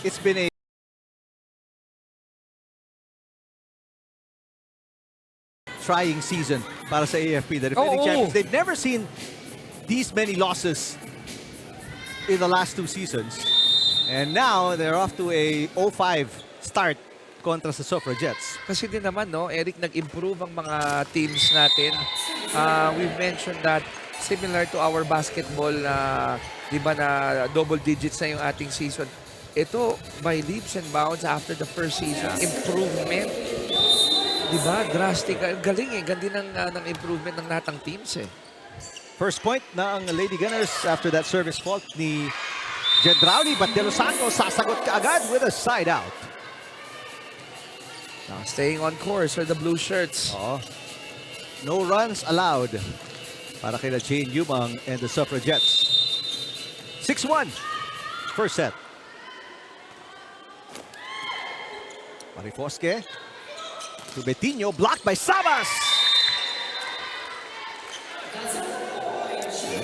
it's been a trying season para sa AFP. The defending champions, they've never seen these many losses in the last 2 seasons. And now, they're off to a 0-5 start kontra sa Suffragettes. Kasi din naman, no, Eric, nag-improve ang mga teams natin. We've mentioned that similar to our basketball, di ba na double digits na yung ating season. Ito, by leaps and bounds after the first season, improvement. Di ba? Drastic. Galing eh. Gandi ng improvement ng lahat ng teams eh. First point na ang Lady Gunners after that service fault ni Gendrauli, but De Los Santos sasagot kaagad with a side out. Now, staying on course for the blue shirts. No runs allowed para kay Jane Yumang and the Suffragettes. 6-1, first set. Marifosque to Betinho, blocked by Sabas.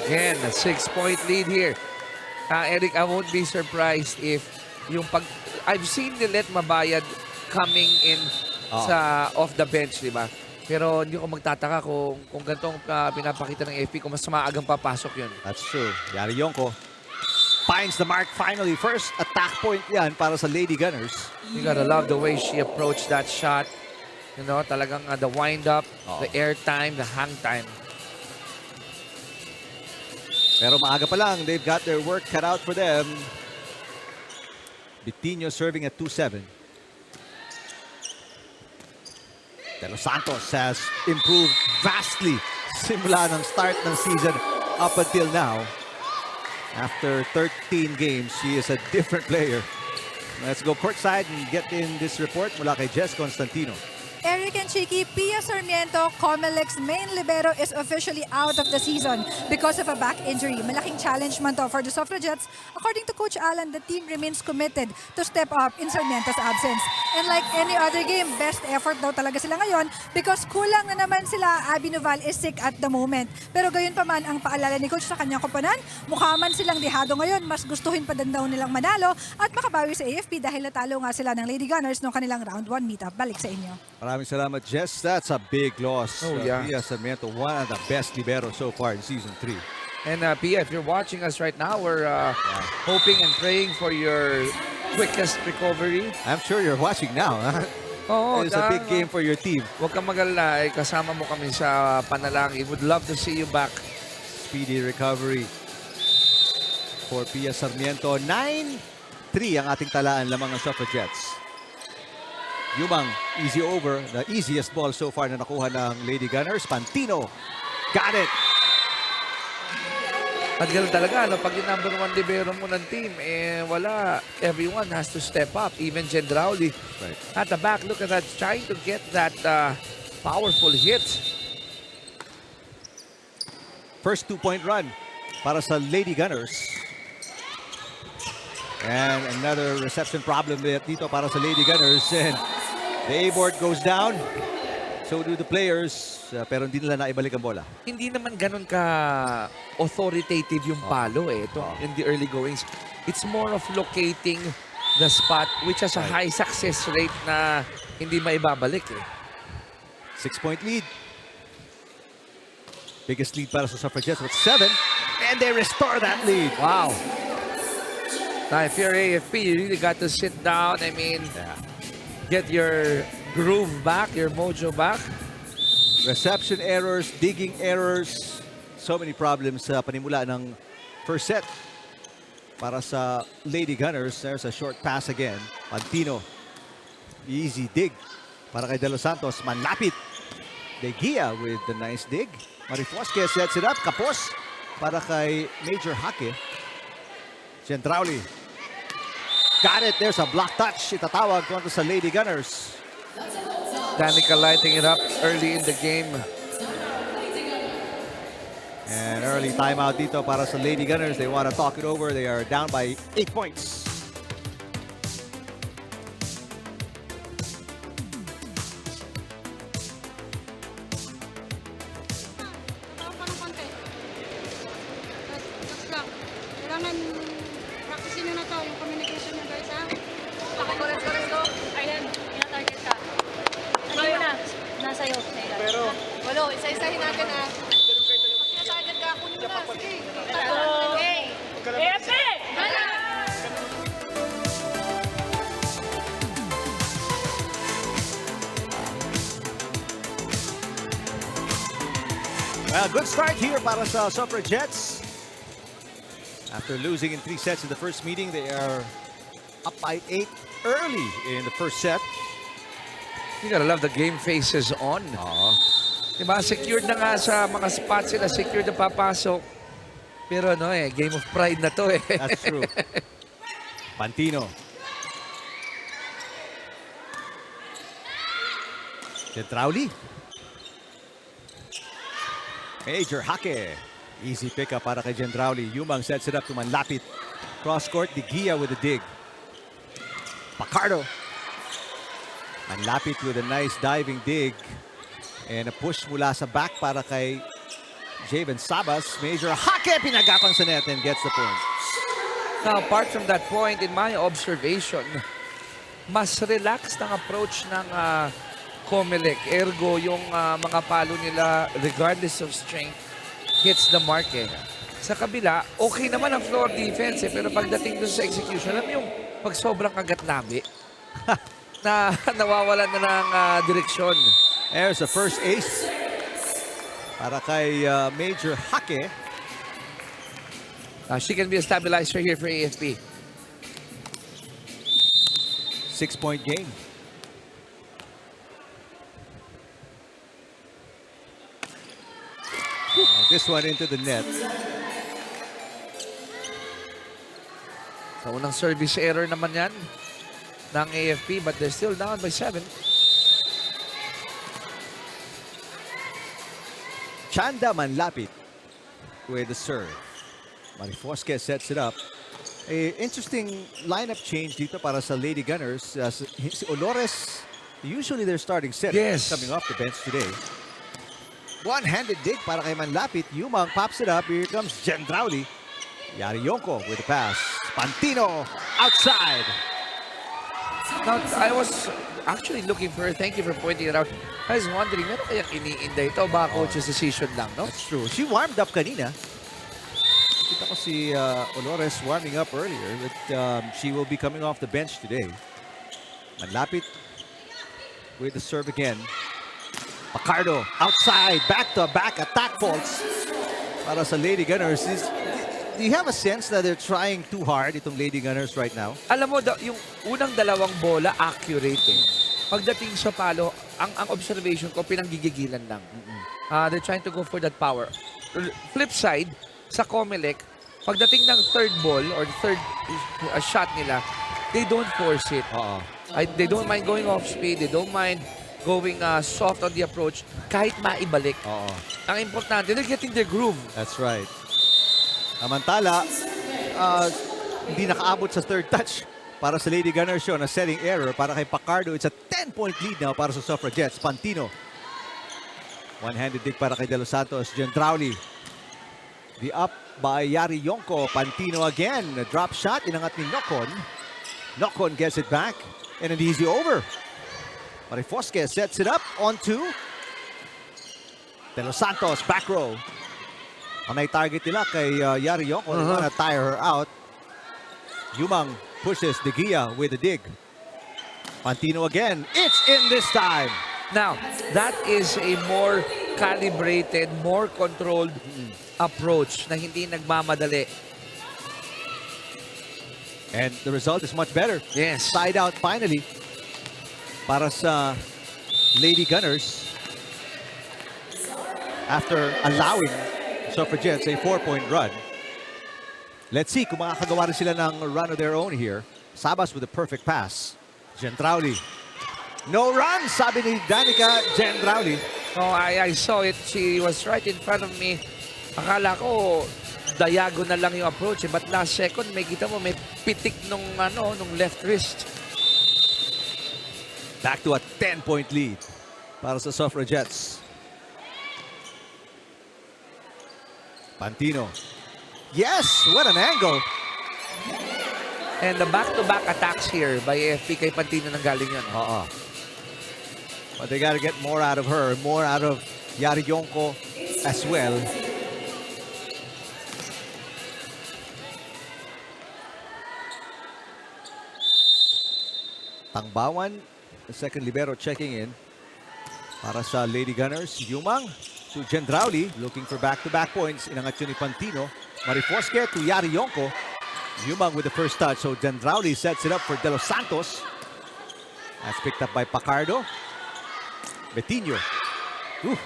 Again, a 6-point lead here. Eric, I won't be surprised if yung I've seen Nilet Mabayad coming in sa off the bench, di ba? Pero hindi ko magtataka kung ganitong pinapakita ng AFP kung mas maagang papasok yun. That's true. Yari Yonko finds the mark finally. First attack point yan para sa Lady Gunners. You gotta love the way she approached that shot. You know, talagang the wind-up, the air time, the hang time. Pero maaga pa lang, they've got their work cut out for them. Betinho serving at 2-7. De Los Santos has improved vastly simula ng start ng season up until now. After 13 games, she is a different player. Let's go courtside and get in this report mula kay Jess Constantino. Eric and Chiki, Pia Sarmiento, COMELEC's main libero, is officially out of the season because of a back injury. Malaking challenge man to for the Suffragettes. According to Coach Alan, the team remains committed to step up in Sarmiento's absence. And like any other game, best effort daw talaga sila ngayon because kulang na naman sila. Abby Noval is sick at the moment. Pero gayon pa man ang paalala ni Coach sa kanyang koponan, mukha man silang dihado ngayon, mas gustuhin pa din daw nilang manalo at makabawi sa AFP dahil natalo nga sila ng Lady Gunners noong kanilang round 1 meetup. Balik sa inyo. Maraming salamat, Jess. That's a big loss. Yeah. Pia Sarmiento, one of the best libero so far in Season 3. And Pia, if you're watching us right now, we're hoping and praying for your quickest recovery. I'm sure you're watching now. Huh? It's a big game for your team. Huwag kang mag-alala, kasama mo kami sa panalangin. Would love to see you back. Speedy recovery for Pia Sarmiento. 9-3 ang ating talaan lamang ng Suffragettes. Yumang, easy over. The easiest ball so far na nakuha ng Lady Gunners. Pantino, got it. At ganoon talaga, no? Pag yung number 1 libero mo ng team, wala. Everyone has to step up. Even Gendrauli. Right. At the back, look at that. Trying to get that powerful hit. First 2-point run para sa Lady Gunners. And another reception problem dito para sa Lady Gunners. And the A-board goes down. So do the players. Pero hindi nila naibalik ang bola. Hindi naman ganun ka authoritative yung palo ito in the early goings. It's more of locating the spot which has a high success rate na hindi maibabalik eh. 6-point lead. Biggest lead para sa Suffragettes with 7. And they restore that lead. Wow. Now, if you're AFP, you really got to sit down. I mean, get your groove back, your mojo back. Reception errors, digging errors. So many problems sa panimula ng first set. Para sa Lady Gunners, there's a short pass again. Pantino. Easy dig. Para kay De Los Santos, manlapit. De Gia with the nice dig. Marifosque sets it up. Kapos para kay Major Hake. Gendrauli. Got it. There's a block touch. Itatawag kontra sa Lady Gunners. Danica lighting it up early in the game. And early timeout dito para sa Lady Gunners. They want to talk it over. They are down by 8 points. Kailangan practicein nyo na to, yung communication nyo guys ha. Well, good start here para sa Suffragettes. After losing in 3 sets in the first meeting, they are up by 8 early in the first set. You gotta love the game faces on. Diba? Secured na nga sa mga spots sila. Secured na papasok. Pero game of pride na to eh. That's true. Pantino. Gentrauli. Major hake. Easy pickup para kay Gentrauli. Yumang sets it up to Manlapit. Cross court, Digia with a dig. Pacardo. Manlapit with a nice diving dig. And a push mula sa back para kay Javen Sabas. Major hake. Pinagapang sa net and gets the point. Now, apart from that point, in my observation, mas relaxed ang approach ng COMELEC. Ergo, yung mga palo nila, regardless of strength, hits the mark eh. Sa kabila, okay naman ang floor defense eh. Pero pagdating doon sa execution, alam mo yung pag sobrang kagat-labi, na nawawalan na ng direksyon. There's the first ace para kay Major hake. She can be a stabilizer here for AFP. 6-point game. This one into the net. Sa unang service error naman yan ng AFP, but they're still down by 7. Chanda Manlapit with the serve. Marifosque sets it up. A interesting lineup change dito para sa Lady Gunners. Si Olores, usually they're starting set. Yes. Coming off the bench today. One-handed dig para kay Manlapit. Yumang pops it up. Here comes Gentrauli. Yarionko with the pass. Pantino outside. Now, I was actually looking for, thank you for pointing it out. I was wondering, meron kayang iniinda ito? Baka coach's decision lang, no? That's true. She warmed up kanina. Kita ko si Olores warming up earlier, but she will be coming off the bench today. Manlapit with the serve again. Pacardo outside, back-to-back attack faults para sa Lady Gunners. Do you have a sense that they're trying too hard itong Lady Gunners right now? Alam mo, yung unang dalawang bola, accurate eh. Pagdating sa palo, ang observation ko, pinanggigigilan lang. They're trying to go for that power. Flip side, sa COMELEC, pagdating ng third ball or third shot nila, they don't force it. They don't mind going off speed. They don't mind going soft on the approach kahit maibalik. Ang importante, they're getting their groove. That's right. Samantala, hindi nakaabot sa third touch para sa Lady Gunners show na setting error para kay Pacardo. It's a 10-point lead now para sa Suffragettes. Pantino. One-handed dig para kay De Los Santos. Gentrauli. The up by Yarionko. Pantino again. A drop shot. Inangat ni Nocon. Nocon gets it back. And an easy over. Marifosque sets it up onto De Los Santos. Back row. Ang target nila kay Yarionko. They wanna tire her out. Yumang pushes De Gia with a dig. Pantino again. It's in this time. Now, that is a more calibrated, more controlled approach na hindi nagmamadali. And the result is much better. Yes. Side out finally para sa Lady Gunners after allowing Suffragettes a 4-point run. Let's see kung makakagawa rin sila ng run of their own here. Sabas with a perfect pass. Gentrauli. No run, sabi ni Danica Gentrauli. Oh, I saw it. She was right in front of me. Akala ko diagonal lang yung approach eh. But last second, may kita mo may pitik nung left wrist. Back to a 10-point lead para sa Suffragettes. Pantino. Yes, what an angle. And the back-to-back attacks here by AFP kay Pantino nang galing yun. But they got to get more out of her, more out of Yarionko as well. Tangbawan, the second libero checking in para sa Lady Gunners. Yumang to Gendrauli, looking for back-to-back points. Inangat yun ni Pantino. Marifosque to Yari Yonko. Yumang with the first touch. So Gendrauli sets it up for De Los Santos. That's picked up by Pacardo. Betinho. Ooh,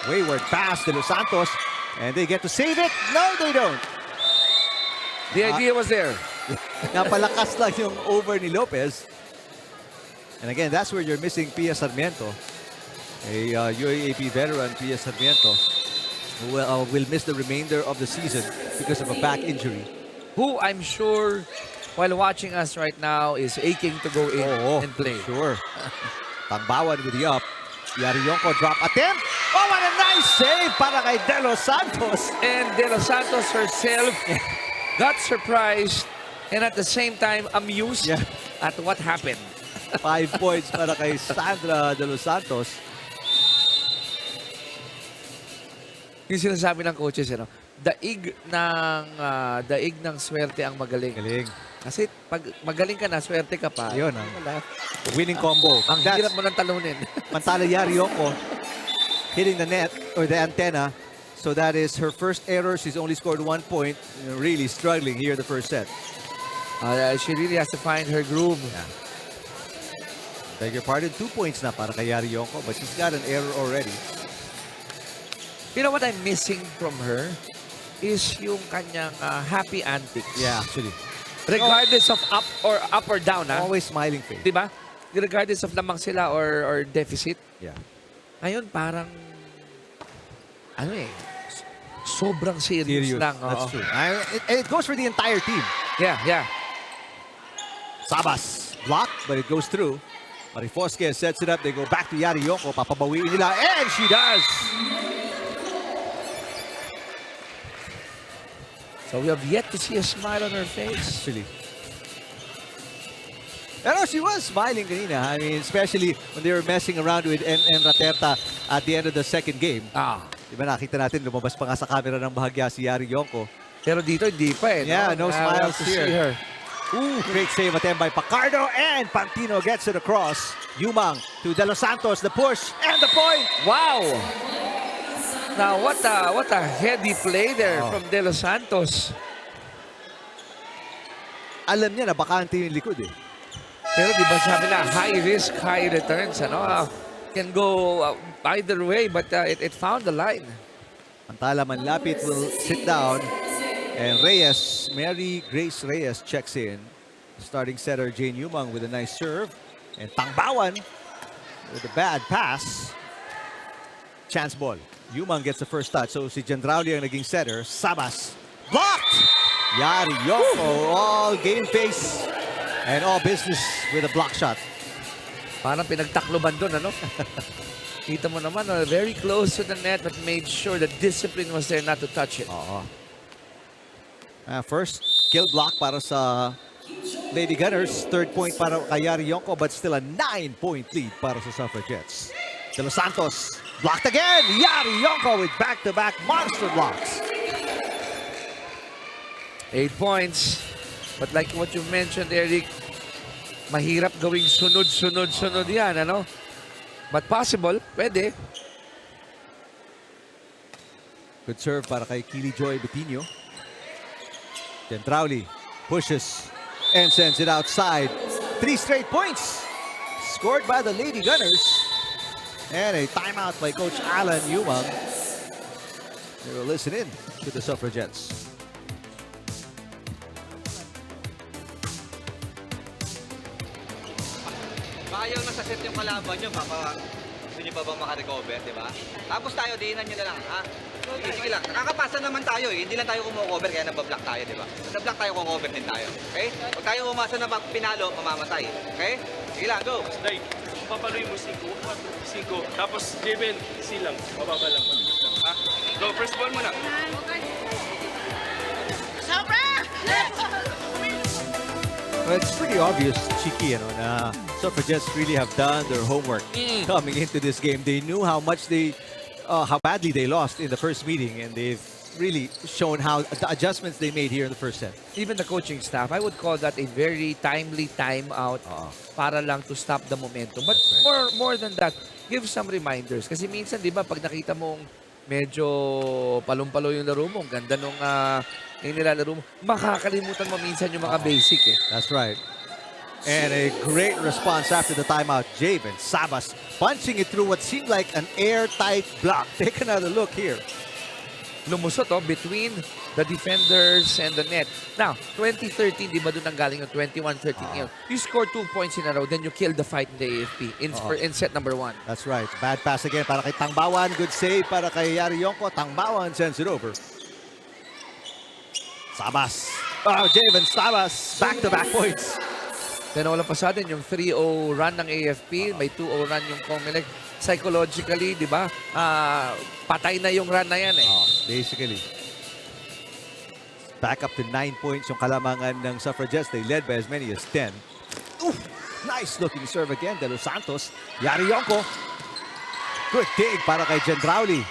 wayward pass, De Los Santos. And they get to save it. No, they don't. The idea was there. Napalakas lang yung over ni Lopez. And again, that's where you're missing Pia Sarmiento. A UAAP veteran, Pia Sarmiento, who will miss the remainder of the season because of a back injury. Who I'm sure, while watching us right now, is aching to go in and play. Sure. Tangbawan with the up. Yari Yonko drop attempt. Oh, what a nice save para kay De Los Santos. And De Los Santos herself got surprised and at the same time amused at what happened. 5 points para kay Sandra De Los Santos. Yung sinasabi ng coaches, daig ng swerte ang magaling. Galing. Kasi pag magaling ka na, swerte ka pa. Yun, Wala. winning combo. Ang hirap mo nang talunin. Mantala Yari Yonko hitting the net or the antenna. So that is her first error. She's only scored 1 point. Really struggling here in the first set. She really has to find her groove. Beg your pardon, 2 points na para kay Yari Yonko, but she's got an error already. You know what I'm missing from her? Is yung kanyang happy antics. Yeah, actually. Regardless of up or down, Always smiling face. Diba? Regardless of lamang sila or deficit. Yeah. Ngayon parang sobrang serious lang. That's true. And it goes for the entire team. Yeah. Sabas blocked, but it goes through. Marifosque sets it up. They go back to Yari Yonko. Papabawiin nila, and she does. So we have yet to see a smile on her face. Actually. Pero she was smiling kanina. I mean, especially when they were messing around with N Raterta at the end of the second game. Diba nakita natin, lumabas pa nga sa camera ng bahagya si Yari Yonko. Pero dito, hindi pa Yeah, no smiles here. Ooh, great save attempt by Pacardo, and Pantino gets it across. Yumang to De Los Santos, the push, and the point. Wow! Now, what a heady play there from De Los Santos. Alam niya na bakante yung likod eh. Pero di ba sabi na, high risk, high returns. Can go either way, but it found the line. Antala Manlapit will sit down. And Reyes, Mary Grace Reyes checks in. Starting setter Jane Yumang with a nice serve. And Tangbawan with a bad pass. Chance ball. Yumang gets the first touch. So si Gendrauli ang naging setter. Sabas. Blocked! Yari Yonko, all game face. And all business with a block shot. Parang pinagtakloban doon, Kita mo naman, very close to the net but made sure the discipline was there not to touch it. First kill block para sa Lady Gunners. Third point para kay Yari Yonko, but still a 9-point lead para sa Suffragettes. De Los Santos blocked again. Yari Yonko with back-to-back monster blocks. 8 points. But like what you mentioned, Eric, mahirap gawing sunod-sunod-sunod yan, But possible, pwede. Good serve para kay Kili Joy Betinho. Gendrauli pushes and sends it outside. 3 straight points scored by the Lady Gunners. And a timeout by Coach Alan Yumang. They will listen in to the Suffragettes. Ayaw na sa set yung kalaban nyo, gusto nyo pa bang makarecover, di ba? Tapos tayo, diinan nyo na lang, ha? Sige lang, nakakapasa naman tayo eh. Hindi lang tayo kumocover, kaya nabablock tayo, di ba? Sa block tayo kumocover din tayo, okay? Huwag tayo umasa na pinalo, mamamatay, okay? Sige lang, go! Day, papaloy mo 5. Tapos Jebel, silang, mababa lang. Ha? Go, first ball muna. Well, it's pretty obvious, Chiki, na Suffragettes really have done their homework coming into this game. They knew how badly they lost in the first meeting, and they've really shown how the adjustments they made here in the first set. Even the coaching staff, I would call that a very timely timeout para lang to stop the momentum. But more than that, give some reminders. Kasi minsan, di ba, pag nakita mong medyo palong-palo yung laro mo. Ang ganda nung yung nilalaro mo. Makakalimutan mo minsan yung mga basic eh. That's right. And a great response after the timeout. Javen Sabas punching it through what seemed like an airtight block. Take another look here. Lumusot between the defenders and the net. Now, 2013, di ba doon ang galing yung 21-13 yun? You score 2 points in a row, then you kill the fight in the AFP in set number 1. That's right. Bad pass again para kay Tangbawan. Good save para kay Yari Yonko. Tangbawan sends it over. Sabas. Oh, Javen Sabas. Back-to-back points. Then wala pa sa atin yung 3-0 run ng AFP, may 2-0 run yung COMELEC. Psychologically, di ba? Patay na yung run na yan eh. Basically. Back up to 9 points yung kalamangan ng Suffragettes. They led by as many as 10. Oof! Nice looking serve again. De Los Santos. Yari Yonko. Good dig para kay Gendrauli.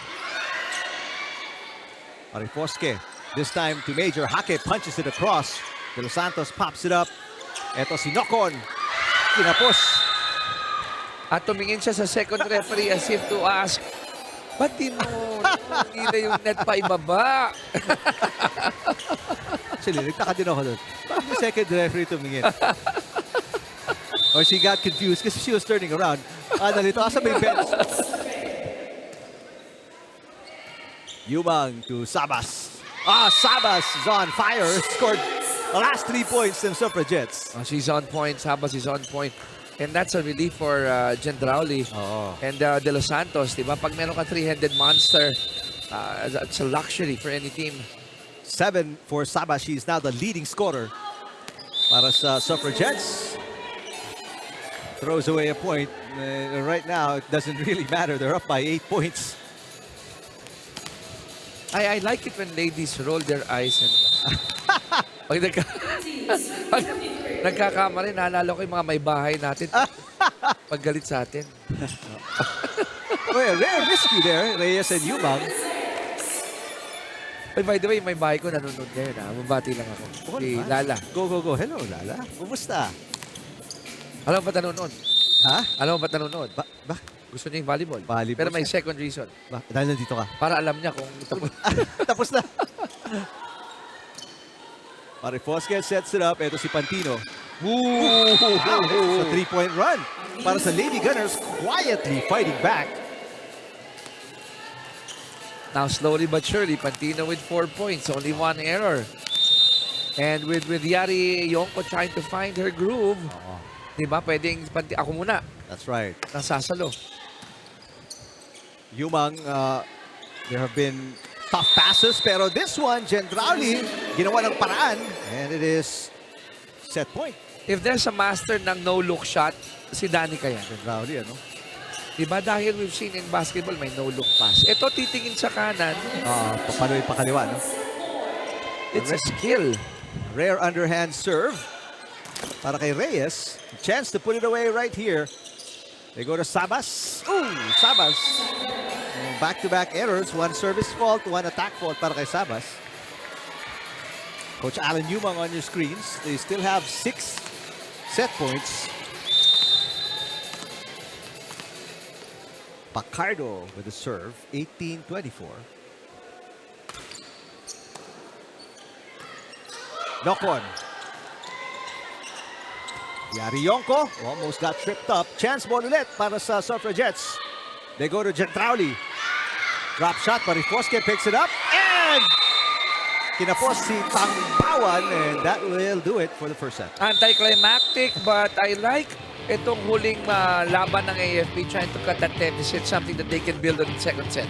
Marifoske. This time to Major. Hake punches it across. De Los Santos pops it up. Eto si Nocon. Kinapos. At tumingin siya sa second referee as if to ask, ba't di mo nila yung net pa ibaba? Actually, nagtaka din ako doon. Bakit yung second referee tumingin? Or she got confused kasi she was turning around. Nalito, asa may bench? Yumang to Sabas. Sabas is on fire. Scored the last 3 points ng Suffragettes. She's on point. Sabas is on point. And that's a relief for Gendrauli and De Los Santos. Diba? Pag meron ka three-headed monster, it's a luxury for any team. 7 for Sabas. She's now the leading scorer para sa Suffragettes. Throws away a point. Right now, it doesn't really matter. They're up by 8 points. I like it when ladies roll their eyes and pag nagkakamali, naalala ko yung mga may bahay natin pag galit sa atin. Well, rare rescue there, Reyes and Yumang. By the way, may bahay ko nanonood ngayon. Mabati lang ako. Si Lala. Go. Hello, Lala. Kumusta? Alam mo ba't nanonood? Ha? Alam mo ba't nanonood? Ba? Gusto niya yung volleyball. Volleyball Pero may siya. second reason. Ba? Dahil nandito ka. Para alam niya kung tapos. Tapos na. Marifoske sets it up. Ito si Pantino. Wow! It's a 3-point run para sa Lady Gunners quietly fighting back. Now, slowly but surely, Pantino with 4 points. Only 1 error. And with Yari Yonko trying to find her groove. Diba? Pwedeng ako muna. That's right. Nasasalo. Yumang, there have been tough passes, pero this one, Gendrauli, ginawa ng paraan, and it is set point. If there's a master ng no-look shot, si Danica yan. Gendrauli, ano? Diba? Dahil we've seen in basketball, may no-look pass. Ito, titingin sa kanan. Papanoy pa kaliwa, no? It's a skill. Rare underhand serve para kay Reyes. Chance to put it away right here. They go to Sabas. Ooh, Sabas. Back-to-back errors. 1 service fault, 1 attack fault para kay Sabas. Coach Alan Yumang on your screens. They still have 6 set points. Pacardo with the serve. 18-24. Nocon. Yari Yonko almost got tripped up. Chance ball ulit para sa Suffragettes. They go to Gendrauli. Drop shot, Marifoske picks it up. And kinapos si Tangbawan, and that will do it for the first set. Anticlimactic, but I like itong huling laban ng AFP trying to cut that deficit, something that they can build on the second set.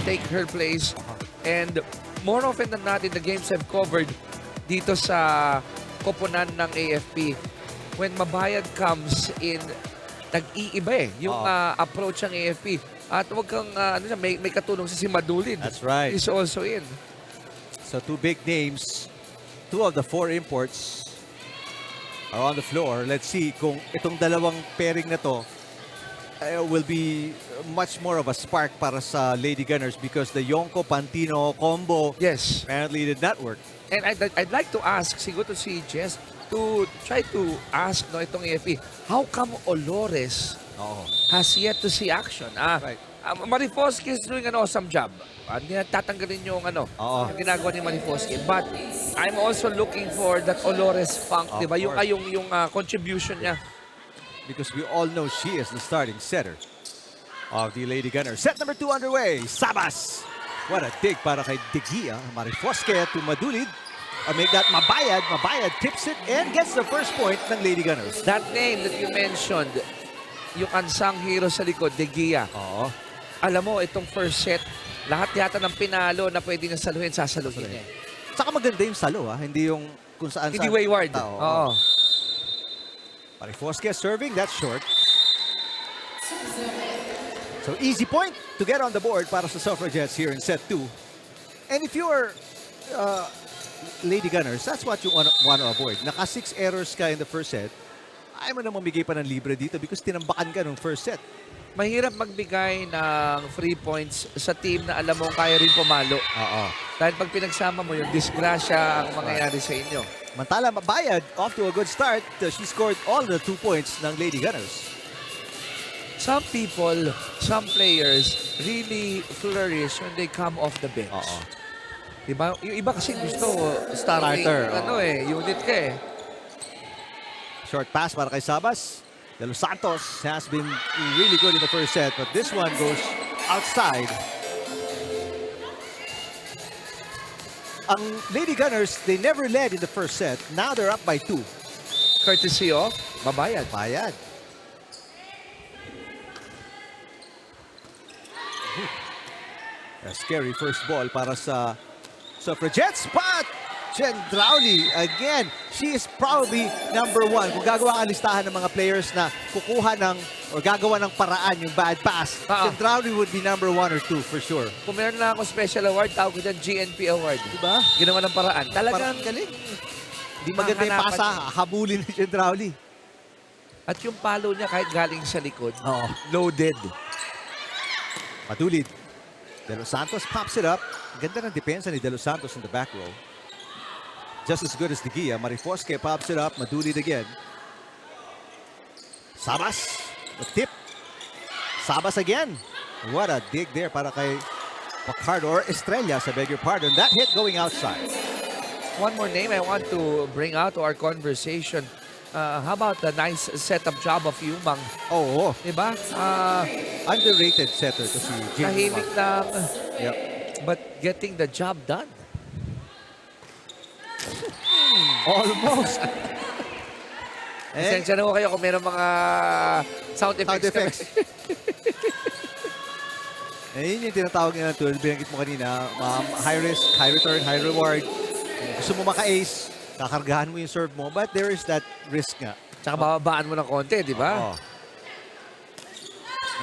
Take her place And more often than not in the games I've covered dito sa koponan ng AFP, when mabayad comes in, nag-iiba yung approach ng AFP. At huwag kang, may katulong si Madulid. That's right. Is also in. So 2 big names, 2 of the 4 imports are on the floor. Let's see kung itong dalawang pairing na to will be much more of a spark para sa Lady Gunners because the Yonko-Pantino combo Yes. apparently did not work. And I'd like to ask, siguro to si Jess, to try to ask itong AFP, how come Olores has yet to see action? Right. Marifoski is doing an awesome job. Hindi na tatanggalin yung yung ginagawa ni Marifoski. But I'm also looking for that Olores funk, di ba? Yung contribution niya. Because we all know she is the starting setter of the Lady Gunners. Set number 2 underway. Sabas. What a dig para kay Digia. Marifoske to Madulid. Make that Mabayad. Mabayad tips it and gets the first point ng Lady Gunners. That name that you mentioned, yung unsung hero sa likod, De Gia. Alam mo, itong first set, lahat yata ng pinalo na pwede na saluhin, sasaluhin niya. Saka maganda yung salo, hindi yung kung saan. Hindi wayward. Oo. Marifoske serving, that's short. So easy point to get on the board para sa Suffragettes here in set 2. And if you're Lady Gunners, that's what you want to avoid. Naka 6 errors ka in the first set. Ayaw mo na mamigay pa ng libre dito because tinambakan ka nung first set. Mahirap magbigay ng free points sa team na alam mo kaya rin pumalo. Dahil pag pinagsama mo yung disgrasya ang mangyayari sa inyo. Mantala, Mabayad off to a good start. She scored all the 2 points ng Lady Gunners. Some people, some players really flourish when they come off the bench. Diba? Yung iba kasi gusto starting unit ka eh. Short pass para kay Sabas. De Los Santos has been really good in the first set, but this one goes outside. Ang Lady Gunners, they never led in the first set. Now they're up by 2. Courtesy of Mabayad. Bayad. A scary first ball para sa Suffragettes, but Gendrauli again. She is probably number 1. Kung gagawa ang listahan ng mga players na kukuha ng or gagawa ng paraan yung bad pass, Gendrauli would be number 1 or 2 for sure. Kung meron na ako special award, tawag ko dyan GNP award. Diba? Ginawa ng paraan. Talagang galing. Hindi maganda yung pasa, habulin ni Gendrauli. At yung palo niya kahit galing sa likod, loaded. Madulid. De Los Santos pops it up. Ganda ng depensa ni De Los Santos in the back row. Just as good as De Gia. Marifoske pops it up. Madulid again. Sabas. The tip. Sabas again. What a dig there para kay Pacardo or Estrellas, I beg your pardon. That hit going outside. One more name I want to bring out to our conversation. How about the nice setup job of Yumang? Diba? Underrated setter to si Jim. Tahimik lang. Yep. But getting the job done. Almost. Pasensya na ko kayo kung meron mga sound effects. Yun yung tinatawag nila tulad binanggit mo kanina. High risk, high return, high reward. Gusto mo maka-ace, kakargahan mo yung serve mo, but there is that risk nga. Tsaka bababaan mo ng konti, di ba?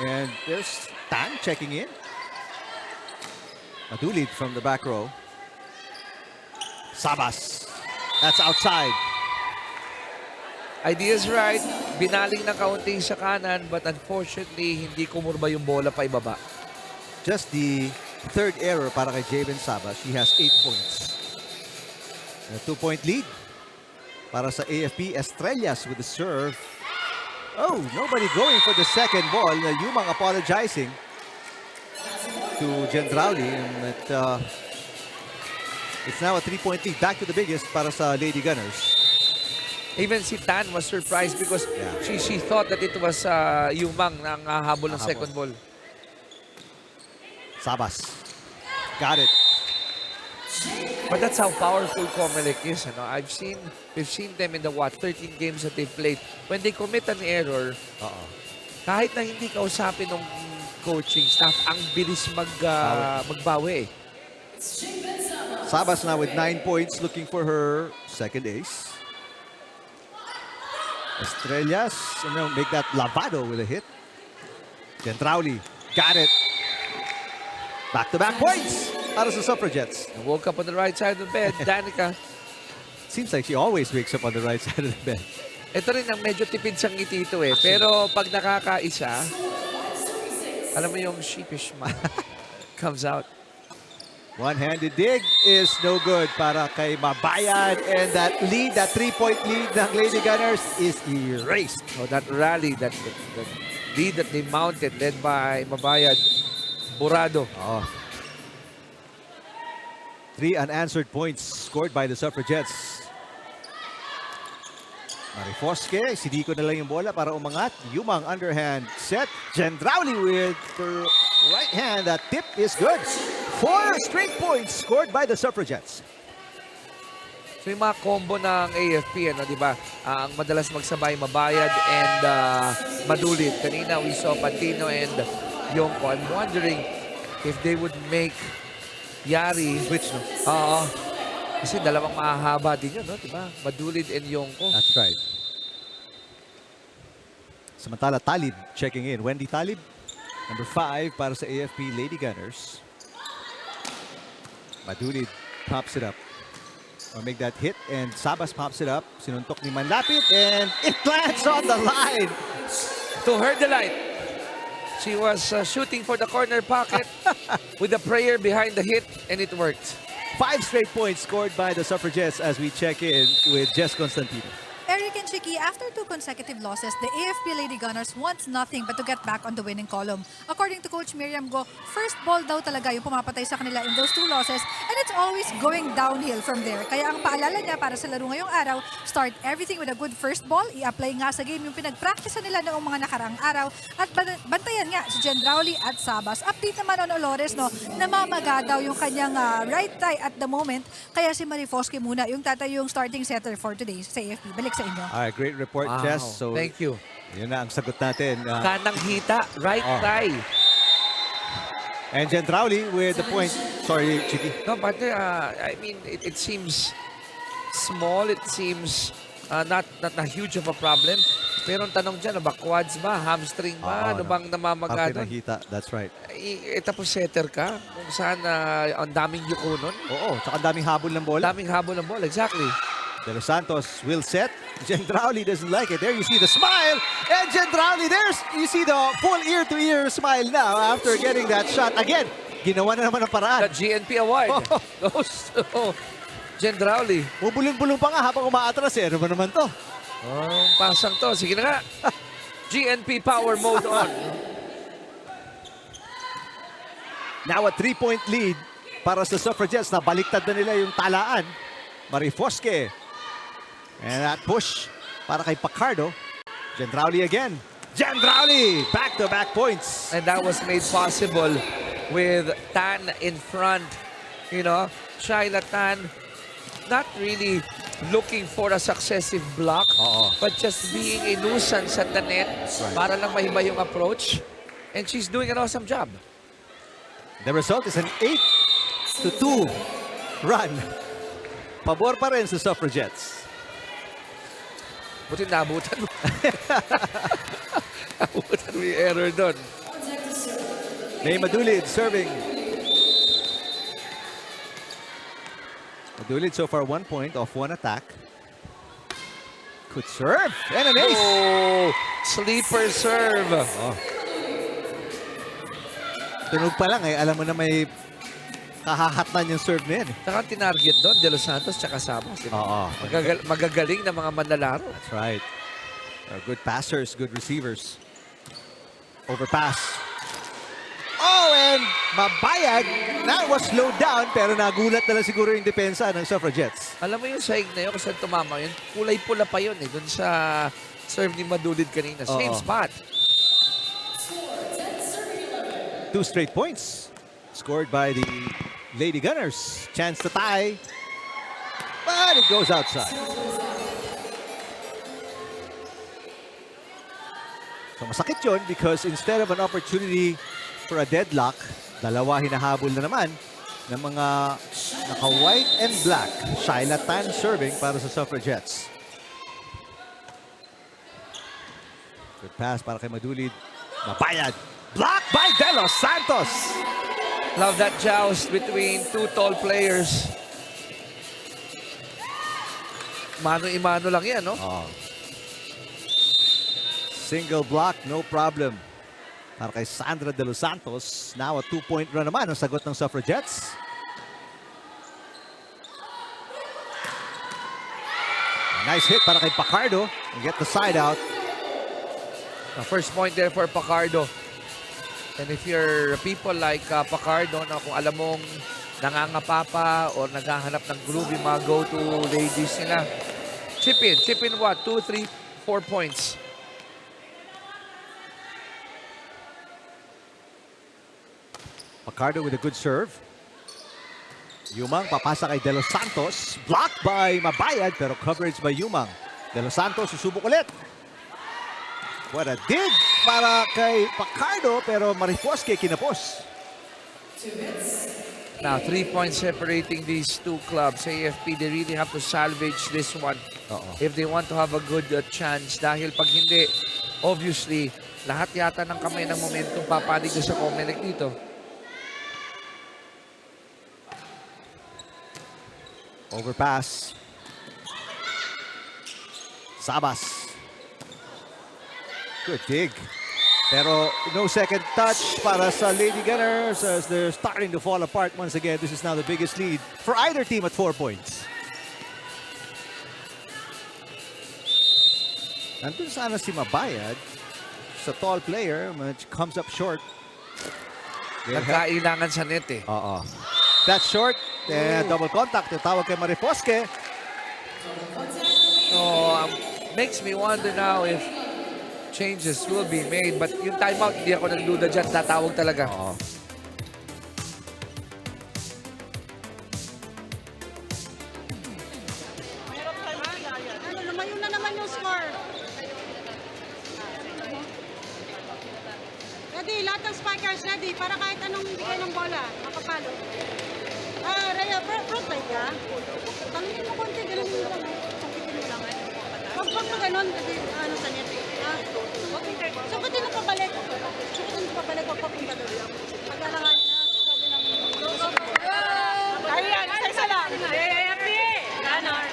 And there's Tan checking in. Madulid from the back row. Sabas. That's outside. Idea's right. Binaling ng kaunting sa kanan, but unfortunately, hindi kumurba yung bola pa ibaba. Just the third error para kay Javen Sabas. She has 8 points. A 2-point lead para sa AFP. Estrellas with the serve. Oh, nobody going for the second ball. Yumang apologizing to Gendrauli. And it's now a 3-point lead. Back to the biggest para sa Lady Gunners. Even si Tan was surprised because she thought that it was Yumang na habol ng second ball. Sabas. Got it. But that's how powerful COMELEC is. We've seen them in the 13 games that they've played. When they commit an error, kahit na hindi kausapin ng coaching staff, ang bilis magbawi. Sabas now with 9 points, looking for her second ace. Estrellas, make that lavado with a hit. Gentrauli, got it. Back-to-back points para sa Suffragettes. Woke up on the right side of the bed, Danica. Seems like she always wakes up on the right side of the bed. Ito rin ang medyo tipid siyang ngiti ito eh. Pero pag nakakaisa, alam mo yung sheepish man comes out. One-handed dig is no good para kay Mabayad. And that lead, that 3-point lead ng Lady Gunners is erased. So that rally, that lead that they mounted, led by Mabayad, Burado. Oh. 3 unanswered points scored by the Suffragettes. Marifosque, siniko na lang yung bola para umangat. Yumang underhand set. Gendrauli with her right hand. That tip is good. 4 straight points scored by the Suffragettes. So yung mga combo ng AFP, ano, di ba? Ang madalas magsabay Mabayad and Madulid. Kanina we saw Pantino and Yongko. I'm wondering if they would make Yari. Switch, no? Oo. Kasi dalawang mahahaba din yun, no? Diba? Madulid and Yongko. That's right. Samantala, Talib checking in. Wendy Talib, number 5 para sa AFP Lady Gunners. Madulid pops it up. Or make that hit, and Sabas pops it up. Sinuntok ni Manlapit, and it lands on the line. To her delight, she was shooting for the corner pocket with a prayer behind the hit, and it worked. 5 straight points scored by the Suffragettes as we check in with Jess Constantino. Eric and Chicky, after 2 consecutive losses, the AFP Lady Gunners wants nothing but to get back on the winning column. According to Coach Miriam Go, first ball daw talaga yung pumapatay sa kanila in those 2 losses, and it's always going downhill from there. Kaya ang paalala niya para sa laro ngayong araw, start everything with a good first ball, i-apply nga sa game yung pinag-practice nila noong mga nakaraang araw, at bantayan nga si Gendrauli at Sabas. Update naman on Olores, no, namamaga daw yung kanyang right thigh at the moment, kaya si Marifosque muna yung tatay yung starting setter for today sa AFP. Balik sa inyo. All right, great report, Wow. Jess. So, Thank you. yun na ang sagot natin. Kanang hita, right thigh. And Gentrauli with the point. Sorry, Chicky. No, but I mean, it seems small. It seems not a huge of a problem. Pero ang tanong dyan, ba quads ba? Hamstring ba? Ano bang namamaga Parte doon? ng hita, that's right. Tapos setter ka? Kung saan ang daming yuko nun? Oo, tsaka ang daming habol ng bola. Daming habol ng bola, exactly. De Los Santos will set. Gendrauli doesn't like it. There you see the smile. And Gendrauli, there's, you see the full ear-to-ear smile now after getting that shot. Again, ginawa na naman ang paraan. The GNP award goes to Gendrauli. Bubulong-bulong pa nga habang umaatras eh. Ano ba naman to? Oh, pasang to. Sige na nga. GNP power mode on. Now a 3-point lead para sa Suffragettes na baliktad na nila yung talaan. Marifosque. And that push para kay Pacardo. Gendrauli again. Gendrauli! Back-to-back points. And that was made possible with Tan in front. You know, Shaila Tan not really looking for a successive block, but just being a nuisance at the net para lang mahiba yung approach. And she's doing an awesome job. The result is an 8-2 run. Pabor pa rin sa Suffragettes. Buti naabutan mo. Naabutan mo yung error doon. May Madulid serving. Madulid so far 1 point off 1 attack. Could serve. And an ace. Oh, sleeper serve. Oh. Tunog pa lang eh. Alam mo na may kahahatnan yung serve na yan. Saka tinarget doon, De Los Santos tsaka Sabas. Oo. Magagaling na mga manlalaro. That's right. Good passers, good receivers. Overpass. Oh, and Mabayad. That was slowed down pero nagulat na lang siguro yung depensa ng Suffragettes. Alam mo yung sahig na yun, kung saan tumama yun, kulay pula pa yun eh, doon sa serve ni Madulid kanina. Same spot. 2 straight points scored by the Lady Gunners. Chance to tie. But it goes outside. So masakit yun because instead of an opportunity for a deadlock, dalawa hinahabol na naman. ng mga naka-white and black. Shaila Tan serving para sa Suffragettes. Good pass para kay Madulid. Mapayad. Blocked by De Los Santos. Love that joust between two tall players. Mano-imano lang yan, no? Oh. Single block, no problem. Para kay Sandra De Los Santos. Now a 2-point run naman ang sagot ng Suffragettes. Nice hit para kay Pacardo. And get the side out. The first point there for Pacardo. And if you're people like Pacardo, na kung alam mong nangangapa pa o naghahanap ng groove yung mga go-to ladies nila, chip in what? 2, 3, 4 points. Pacardo with a good serve. Yumang papasa kay De Los Santos. Blocked by Mabayad pero coverage by Yumang. De Los Santos susubok ulit. What a dig para kay Pacardo pero Marifoske kinapos. Now, 3 points separating these two clubs. AFP, they really have to salvage this one if they want to have a good chance. Dahil pag hindi, obviously, lahat yata ng kamay ng momentum papanig sa COMELEC dito. Overpass. Sabas. Good dig. Pero no second touch para sa Lady Gunners as they're starting to fall apart once again. This is now the biggest lead for either team at 4 points. Nandun sana si Mabayad sa tall player which comes up short. Nagkailangan sa net eh. Oo. That's short. Double contact. Tawag kay Marifoske. So, makes me wonder now if changes will be made. But yung timeout, hindi ako nagduda dyan. Tatawag talaga. Oo. Lumayo na naman yung score. Ready, lahat ng spikers ready para kahit anong bigay ng bola, makapalo. Rhea, front line ka? Talungin mo konti, ganun mo lang. Sungkitin mo lang. Pag mo ganun, kasi ano sa net. Sungkitin mo pabalik. Sungkitin mo pabalik, wag papunta doon. Pag-alangan na, sabi ng... Ayan, isa lang. AFP! Gunnar!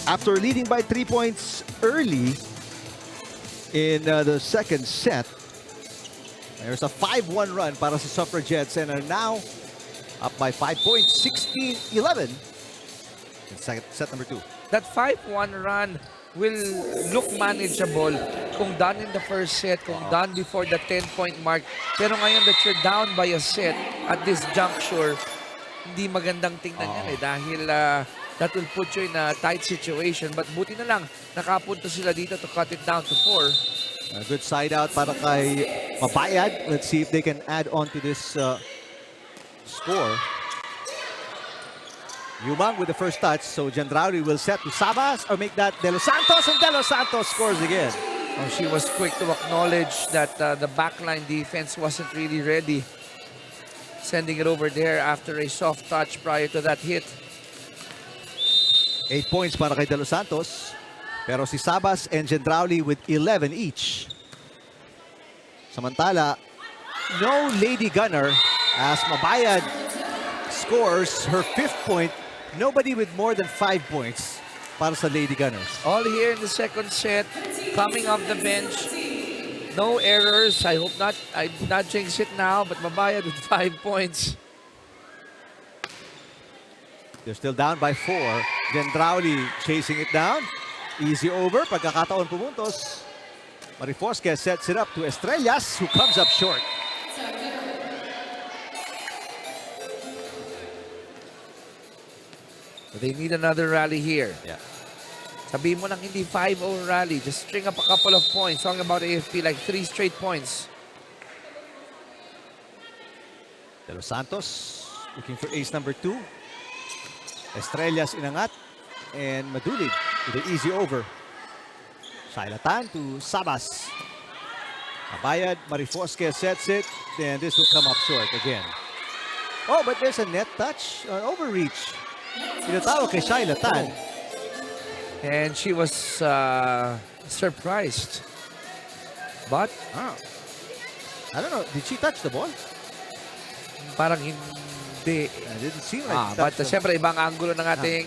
After leading by 3 points early in the second set, there's a 5-1 run para sa Suffragettes and are now up by 5 points, 16-11 in set number 2. That 5-1 run will look manageable kung done in the first set, kung done before the 10-point mark. Pero ngayon that you're down by a set at this juncture, hindi magandang tingnan yan eh dahil that will put you in a tight situation. But buti na lang, nakapunto sila dito to cut it down to 4. A good side out para kay Mabayad. Let's see if they can add on to this score. Yumang with the first touch. So Jandrauri will set to Sabas or make that De Los Santos, and De Los Santos scores again. Oh, she was quick to acknowledge that the backline defense wasn't really ready. Sending it over there after a soft touch prior to that hit. 8 points para kay De Los Santos. Pero si Sabas and Jandrauli with 11 each. Samantala, no Lady Gunnar as Mabayad scores her 5th point. Nobody with more than 5 points para sa Lady Gunners. All here in the second set, coming off the bench. No errors. I hope not. I'm not jinx it now, but Mabayad with 5 points. They're still down by 4. Jandrauli chasing it down. Easy over. Pagkakataon pumuntos. Marifoske sets it up to Estrellas, who comes up short. They need another rally here. Yeah. Sabihin mo nang hindi 5-0 rally. Just string up a couple of points. Talking about AFP, like 3 straight points. De Los Santos looking for ace number 2. Estrellas inangat. And Madulid with an easy over. Shaila Tan to Sabas. Abayad, Marifosque sets it, and this will come up short again. Oh, but there's a net touch, overreach. Tinatawag kay Shaila Tan. And she was surprised. But I don't know, did she touch the ball? parang hindi. I didn't see like But touch the siyempre, ibang angulo ng ating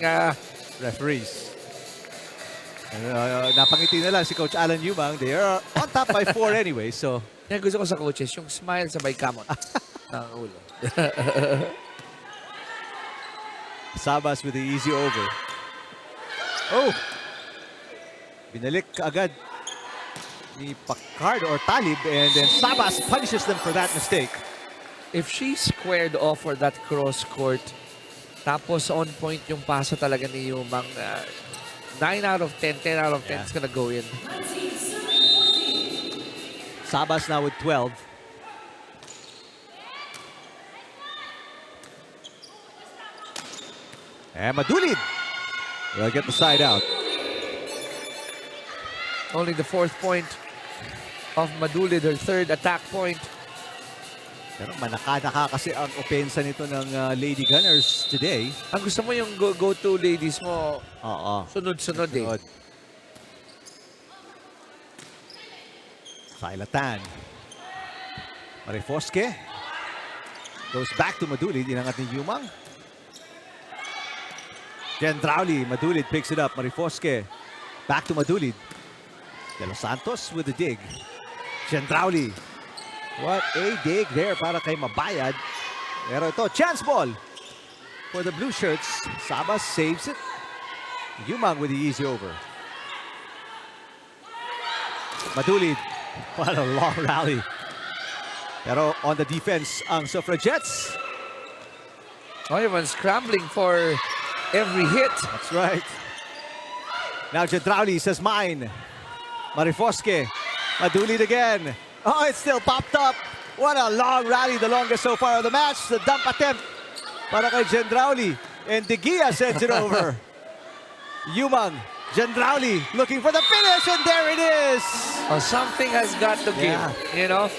referees. Napangiti na lang si Coach Alan Yumang. They are on top by 4 anyway, so... yan gusto ko sa coaches, yung smile sabay kamot ng ulo. Sabas with the easy over. Oh! Binalik agad ni Pacard or Talib, and then Sabas punishes them for that mistake. If she squared off for that cross court, tapos on point yung pasa talaga ni Yumang, 9 out of 10, 10 out of 10 is gonna go in. Sabas now with 12. And Madulid will get the side out. Only the 4th point of Madulid, her 3rd attack point. Pero manaka-naka kasi ang opensa nito ng Lady Gunners today. Ang gusto mo yung go-to ladies mo, Oo. sunod-sunod eh. Sailatan. Marifosque goes back to Madulid. Inangat ni Yumang. Gendrauli. Madulid picks it up. Marifosque back to Madulid. De Los Santos with the dig. Gendrauli. What a dig there para kay Mabayad. Pero ito, chance ball for the blue shirts. Sabas saves it. Yumang with the easy over. Madulid. What a long rally. Pero on the defense, ang Suffragettes. Oh, everyone's scrambling for every hit. That's right. Now Gendrauli says mine. Marifosque. Madulid again. Oh, it's still popped up. What a long rally, the longest so far of the match. The dump attempt para kay Gendrauli. And De Gia sends it over. Yumang. Gendrauli looking for the finish, and there it is. Oh, something has got to give, you know?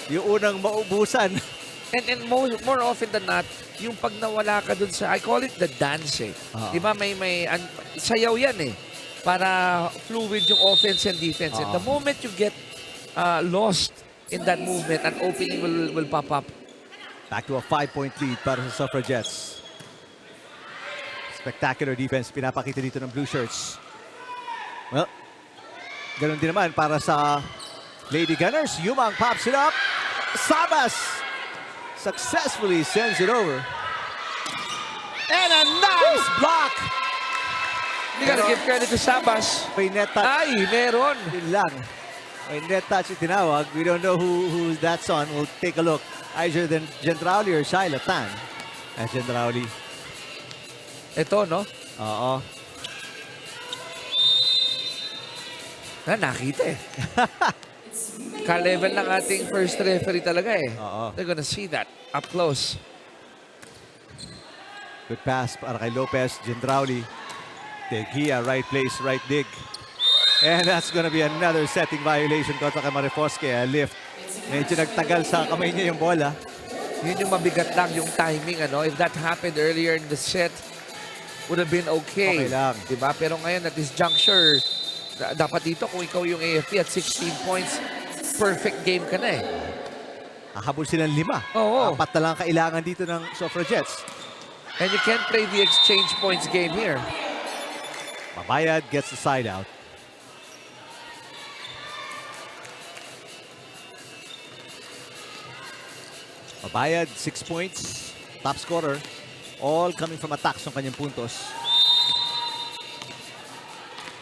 Yung unang maubusan. And more often than not, yung pag nawala ka dun sa, I call it the dance eh. Di ba may sayaw yan eh. Para fluid yung offense and defense. And the moment you get lost in that movement, an opening will pop up. Back to a 5-point lead para sa Suffragettes. Spectacular defense pinapakita dito ng blue shirts. Well, ganun din naman para sa Lady Gunners. Yumang pops it up. Sabas successfully sends it over. And a nice block. You gotta give credit to Sabas. May net touch. Ay, meron. Yun lang. May net touch yung tinawag. We don't know who that's on. We'll take a look. Either than Gendrauli or Shaila Tan. Gendrauli. Ito, no? Oo. Nakita eh. Ka-level ng ating first referee talaga eh. They're gonna see that up close. Good pass para kay Lopez. Gendrauli. De Gia, right place, right dig. And that's gonna be another setting violation kontra kay Marifosque. Lift. Medyo nagtagal sa kamay niya yung bola. Yun yung mabigat lang yung timing. If that happened earlier in the set, would have been okay. Okay lang. Diba? Pero ngayon at this juncture, dapat dito kung ikaw yung AFP at 16 points, perfect game ka na eh. Hahabol silang 5. Oo. 4 na lang kailangan dito ng Suffragettes. And you can't play the exchange points game here. Mabayad gets the side out. Mabayad, 6 points. Top scorer. All coming from attacks ng kanyang puntos.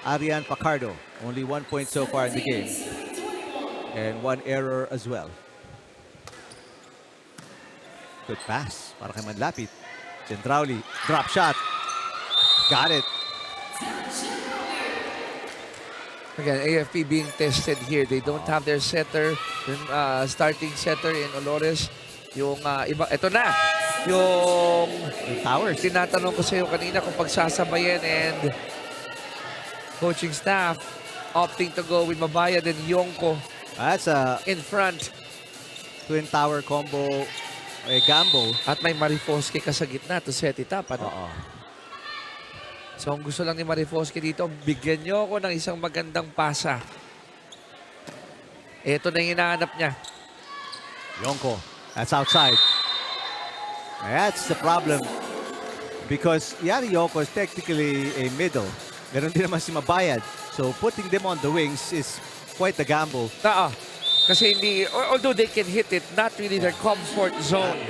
Arian Pacardo, only 1 point so far in the game. And 1 error as well. Good pass para kay Manlapit. Gendrauli, drop shot. Got it. Again, AFP being tested here. They don't have their setter, starting setter in Olores. Yung iba, ito na. Yung Towers. tinatanong ko sa iyo kanina kung pagsasabayan and coaching staff opting to go with Mabayad and Yonko That's a in front. twin tower combo, a gamble. At may Marifoske ka sa gitna to set it up. Ano? Oo. So, ang gusto lang ni Marifoske dito, bigyan nyo ako ng isang magandang pasa. Ito na yung hinahanap niya. Yonko, that's outside. That's the problem. Because Yari Yonko is technically a middle. Meron din naman si Mabayad. So putting them on the wings is quite a gamble. Kasi hindi, although they can hit it, not really their comfort zone.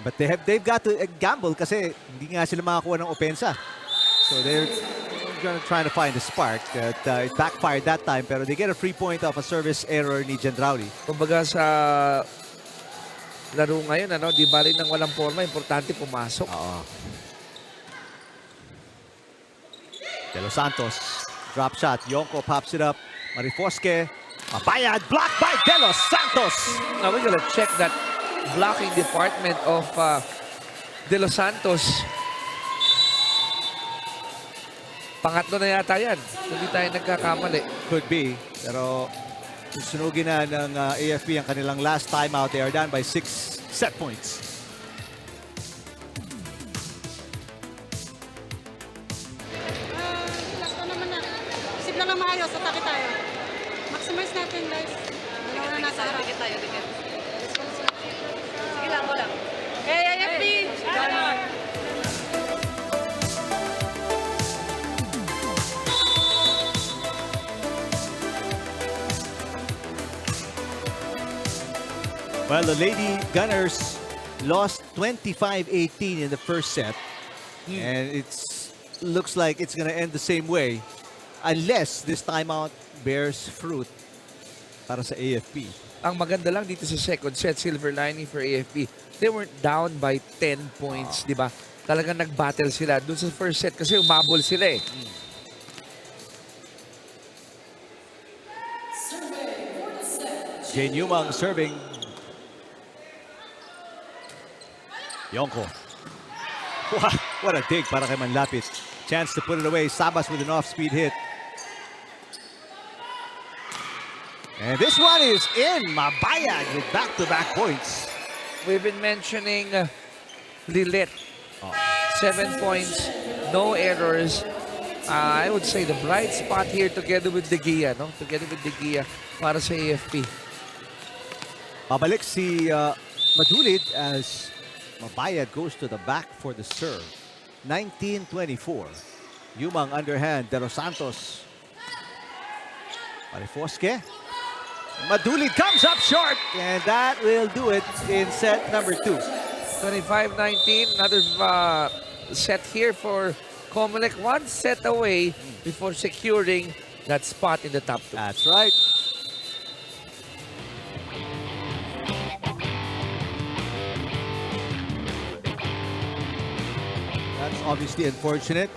But they've got to gamble kasi hindi nga sila makakuha ng opensa. So they're trying to find the spark. It backfired that time, pero they get a free point off a service error ni Gendrauli. Kumbaga sa laro ngayon, ano, di bali nang walang forma, importante pumasok. Oo. De Los Santos, drop shot. Yonko pops it up. Marifoske, Mabayad, blocked by De Los Santos. Now we're gonna check that blocking department of De Los Santos. Pangatlo na yata yan. Hindi tayo nagkakamali. Could be, pero susunugin na ng AFP ang kanilang last timeout. They are down by 6 set points. Last na naman na. Isip lang na maayos, atake tayo. Maximize natin, guys. Dalawa na nasa harap. Sige lang, wala. Hey, AFP! Well, the Lady Gunners lost 25-18 in the first set. And it's looks like it's going to end the same way unless this timeout bears fruit para sa AFP. Ang maganda lang dito sa second set, silver lining for AFP, they weren't down by 10 points, di ba? Talagang nag-battle sila. Doon sa first set kasi umabol sila eh. Jane Yumang serving. Yonko. Wow, what a dig para kay Manlapit. Chance to put it away. Sabas with an off-speed hit. And this one is in. Mabayad with back-to-back points. We've been mentioning Lilit. 7 points, no errors. I would say the bright spot here together with De Gia, no? Together with De Gia para sa AFP. Pabalik si Madulid as Mabayad goes to the back for the serve. 19-24. Yumang underhand. De Los Santos. Marifoske. Madulid comes up short. And that will do it in set number 2. 25-19. Another set here for COMELEC. One set away before securing that spot in the top 2. That's right. That's obviously unfortunate.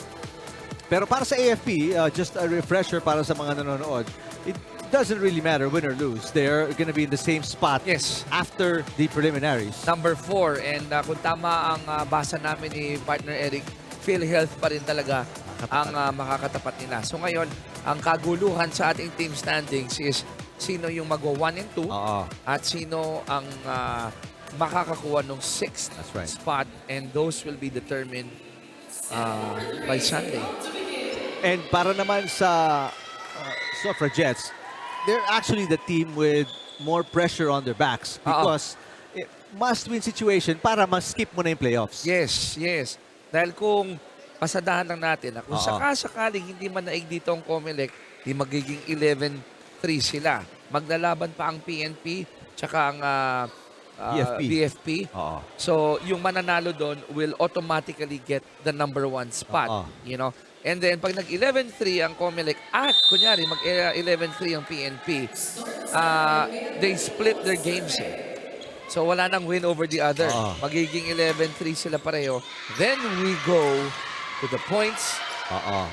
Pero para sa AFP, just a refresher para sa mga nanonood, it doesn't really matter win or lose. They're going to be in the same spot after the preliminaries. Number 4. And kung tama ang basa namin ni partner Eric, PhilHealth pa rin talaga ang makakatapat nila. So ngayon, ang kaguluhan sa ating team standings is sino yung magwa 1 and 2 at sino ang makakakuha ng 6th spot, and those will be determined by Sunday. And para naman sa Suffragettes, they're actually the team with more pressure on their backs because must-win situation para ma-skip mo na yung playoffs. Yes, yes. Dahil kung pasadahan lang natin, kung sakasakaling hindi man naig dito ang COMELEC, di magiging 11-3 sila. Maglalaban pa ang PNP tsaka ang BFP. So, yung mananalo doon will automatically get the number 1 spot. You know? And then, pag nag-11-3 ang COMELEC at, kunyari, mag-11-3 ang PNP, they split their games. So, wala nang win over the other. Magiging 11-3 sila pareho. Then, we go to the points.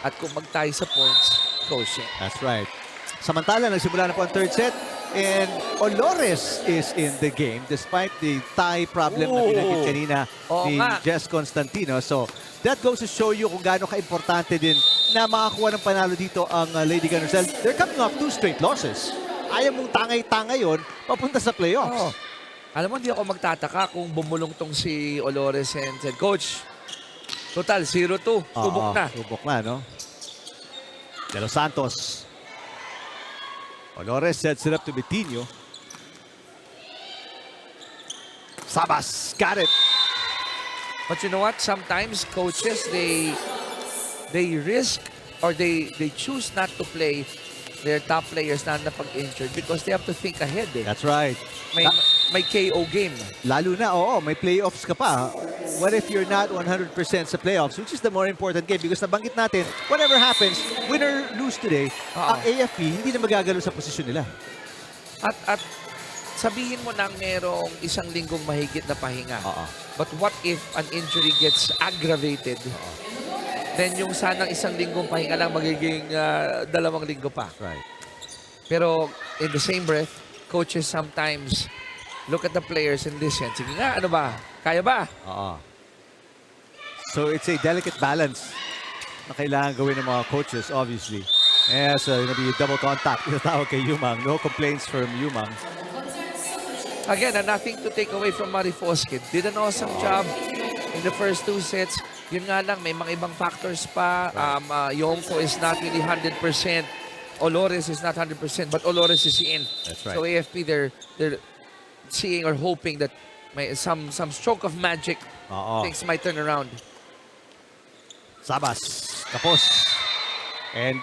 At kung magtayo sa points, coaching. That's right. Samantala, nagsimula na po ang third set. And Olores is in the game despite the tie problem na binanggit kanina ni Jess Constantino. So that goes to show you kung gaano ka-importante din na makakuha ng panalo dito ang Lady Gunners. They're coming off 2 straight losses. Ayaw mong tangay-tangay yun, papunta sa playoffs. Oo. Alam mo, hindi ako magtataka kung bumulong tong si Olores and said, Coach, total, 0-2. Subok na. Subok na, no? De Los Santos. Olores sets it up to Betinho. Sabas, got it. But you know what? Sometimes coaches, they risk or they choose not to play their top players na napag-injured because they have to think ahead. Eh. That's right. May KO game. Lalo na, may playoffs ka pa. What if you're not 100% sa playoffs, which is the more important game? Because nabanggit natin, whatever happens, win or lose today, ang AFP hindi na magagalaw sa posisyon nila. At sabihin mo nang merong isang linggong mahigit na pahinga. But what if an injury gets aggravated? Then yung sanang isang linggong pahinga lang magiging 2 linggo pa. Right. Pero in the same breath, coaches sometimes look at the players and listen. Sige nga, ano ba? Kaya ba? So it's a delicate balance na kailangan gawin ng mga coaches, obviously. Yes, gonna be double contact. Tinatawag kay Yumang. No complaints from Yumang. Again, nothing to take away from Marifoskid. Did an awesome job in the first 2 sets. Yun nga lang, may mga ibang factors pa. Yonko is not really 100%. Olores is not 100%, but Olores is in. That's right. So AFP, they're seeing or hoping that may some stroke of magic, things might turn around. Sabas, tapos. And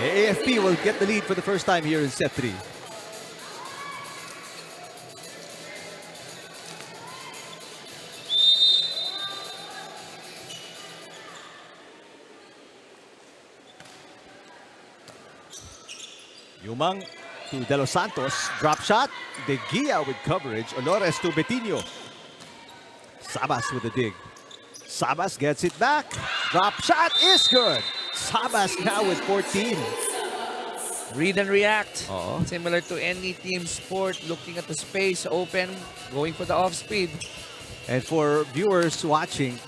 AFP will get the lead for the first time here in set 3. Yumang to De Los Santos. Drop shot. De Gia with coverage. Olores to Betinho. Sabas with the dig. Sabas gets it back. Drop shot is good. Sabas now with 14. Read and react. Similar to any team sport, looking at the space, open, going for the off-speed. And for viewers watching,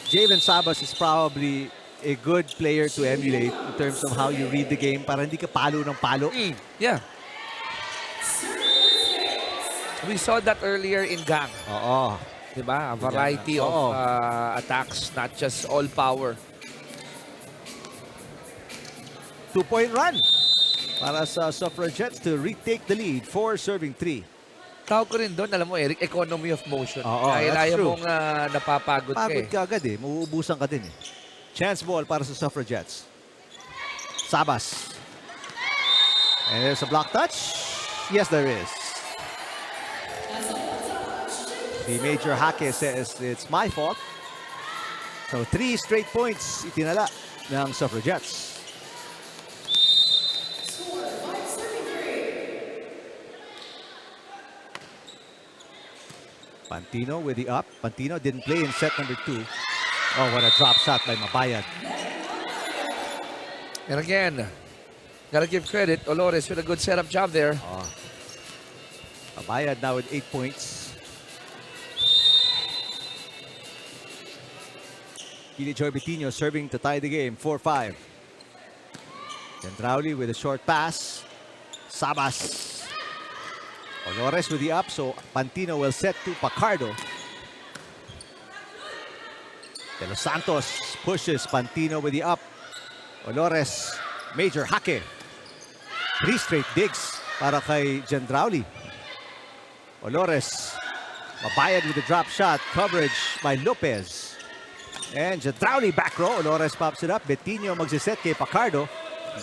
Javen Sabas is probably a good player to emulate in terms of how you read the game para hindi ka palo ng palo. Yeah. We saw that earlier in Gang. Diba? A variety of attacks, not just all power. 2-point run para sa Suffragettes to retake the lead. 4 serving 3. Tawag ko rin doon, alam mo Eric, economy of motion. Dahil ayaw mong napapagod ka Pagod ka agad eh. Mauubusan ka din eh. Chance ball para sa Suffragettes. Sabas. And there's a block touch. Yes, there is. The Major Hake says it's my fault. So 3 straight points itinala ng Suffragettes. Pantino with the up. Pantino didn't play in set number 2. Oh, what a drop shot by Mabayad. And again, gotta give credit, Olores with a good setup job there. Mabayad now with 8 points. Joy Betinho serving to tie the game, 4-5. Gendrauli with a short pass. Sabas. Olores with the up, so Pantino will set to Pacardo. De Los Santos pushes Pantino with the up. Olores, Major Hake. 3 straight digs para kay Gendrauli. Olores, Mabayad with the drop shot. Coverage by Lopez. And Gendrauli back row. Olores pops it up. Betinho magsiset kay Pacardo.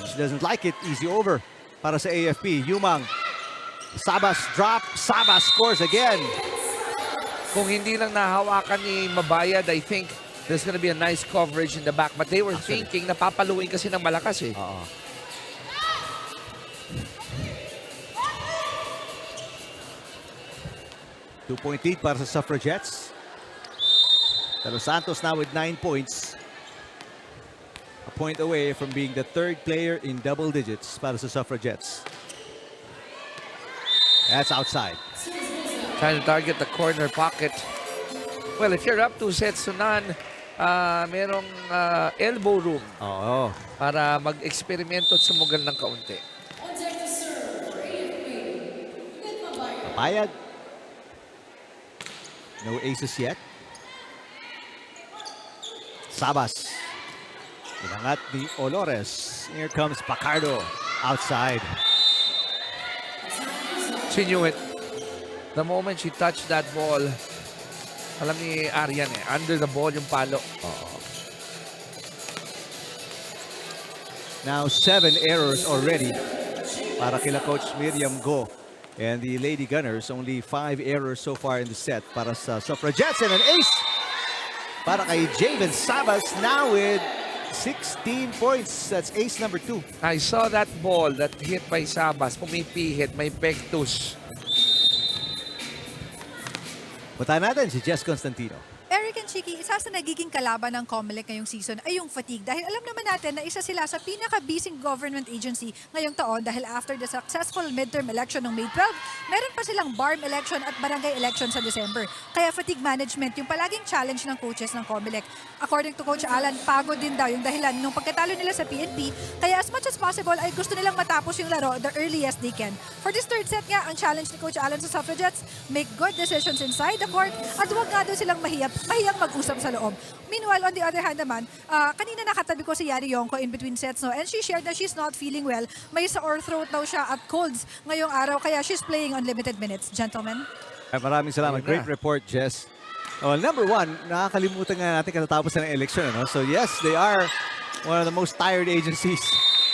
She doesn't like it. Easy over para sa AFP. Yumang. Sabas drop. Sabas scores again. Kung hindi lang nahawakan ni Mabayad, I think there's gonna be a nice coverage in the back. But they were thinking na papaluin kasi ng malakas eh. 2-point lead para sa Suffragettes. De Los Santos now with 9 points. A point away from being the 3rd player in double digits para sa Suffragettes. That's outside. Trying to target the corner pocket. Well, if you're up 2 sets to none, merong elbow room Oo. para mag-eksperimento at sumugal ng kaunti. Bayad. No aces yet. Sabas. Inangat ni Olores. Here comes Pacardo. Outside. She knew it. The moment she touched that ball, alam ni Arian under the ball yung palo. Now 7 errors already para kila Coach Miriam Go. And the Lady Gunners, only 5 errors so far in the set para sa Suffragettes. And an ace para kay Javen Sabas now with 16 points. That's ace number 2. I saw that ball that hit by Sabas. Pumipihit, may pectus. Puntahan natin si Jess Constantino. Eric and Chiki, isa sa nagiging kalaban ng COMELEC ngayong season ay yung fatigue. Dahil alam naman natin na isa sila sa pinaka-busy government agency ngayong taon dahil after the successful midterm election ng May 12, meron pa silang BARM election at barangay election sa December. Kaya fatigue management yung palaging challenge ng coaches ng COMELEC. According to Coach Alan, pagod din daw yung dahilan nung pagkatalo nila sa PNP. Kaya as much as possible ay gusto nilang matapos yung laro the earliest they can. For this third set nga, ang challenge ni Coach Alan sa Suffragettes, make good decisions inside the court at huwag nga daw silang mahiyang mag-usap sa loob. Meanwhile, on the other hand naman, kanina nakatabi ko si Yari Yongko in between sets, no? And she shared that she's not feeling well. May sore throat daw siya at colds ngayong araw, kaya she's playing on limited minutes. Gentlemen. Ay, maraming salamat. Great report, Jess. Oh, number 1, nakakalimutan nga natin katatapos na ng election. Ano? So yes, they are one of the most tired agencies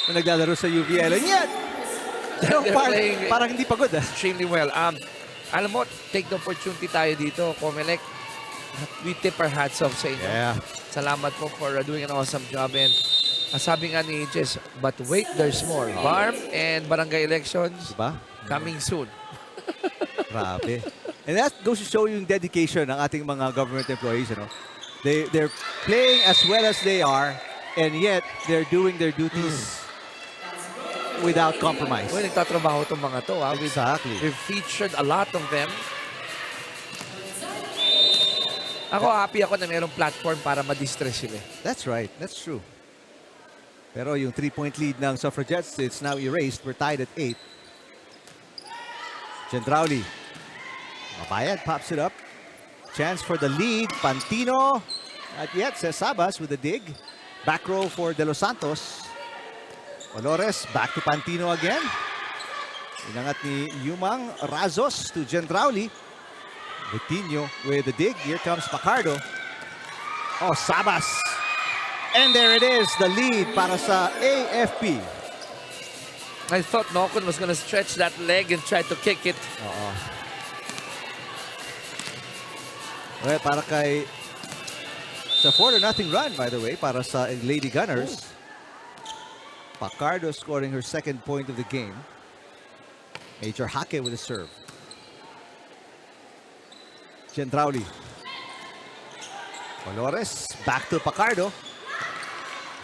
na naglalaro sa UVL. And yet, parang hindi pagod. Extremely well. Alam mo, take the opportunity tayo dito, COMELEC. We tip our hats off sa inyo. Yeah. Salamat po for doing an awesome job. And sabi nga ni Jess, but wait, there's more. BARM and barangay elections Diba? coming soon. Grabe. And that goes to show yung dedication ng ating mga government employees. You know? They're playing as well as they are, and yet they're doing their duties without compromise. Well, nagtatrabaho itong mga to. Exactly. We've featured a lot of them. Ako, happy ako na mayroong platform para ma-distress sila. That's right. That's true. Pero yung 3-point lead ng Suffragettes, it's now erased. We're tied at 8. Gendrauli. Mabayad pops it up. Chance for the lead. Pantino. Not yet. Says Sabas with a dig. Back row for De Los Santos. Olores back to Pantino again. Inangat ni Yumang. Razos to Gendrauli. Vitinho with the dig. Here comes Pacardo. Oh, Sabas. And there it is, the lead para sa AFP. I thought Nokon was gonna stretch that leg and try to kick it. Well, para kay... It's a 4-0 run, by the way, para sa Lady Gunners. Pacardo scoring her second point of the game. Major Hake with a serve. Gendrauli. Olores, back to Pacardo.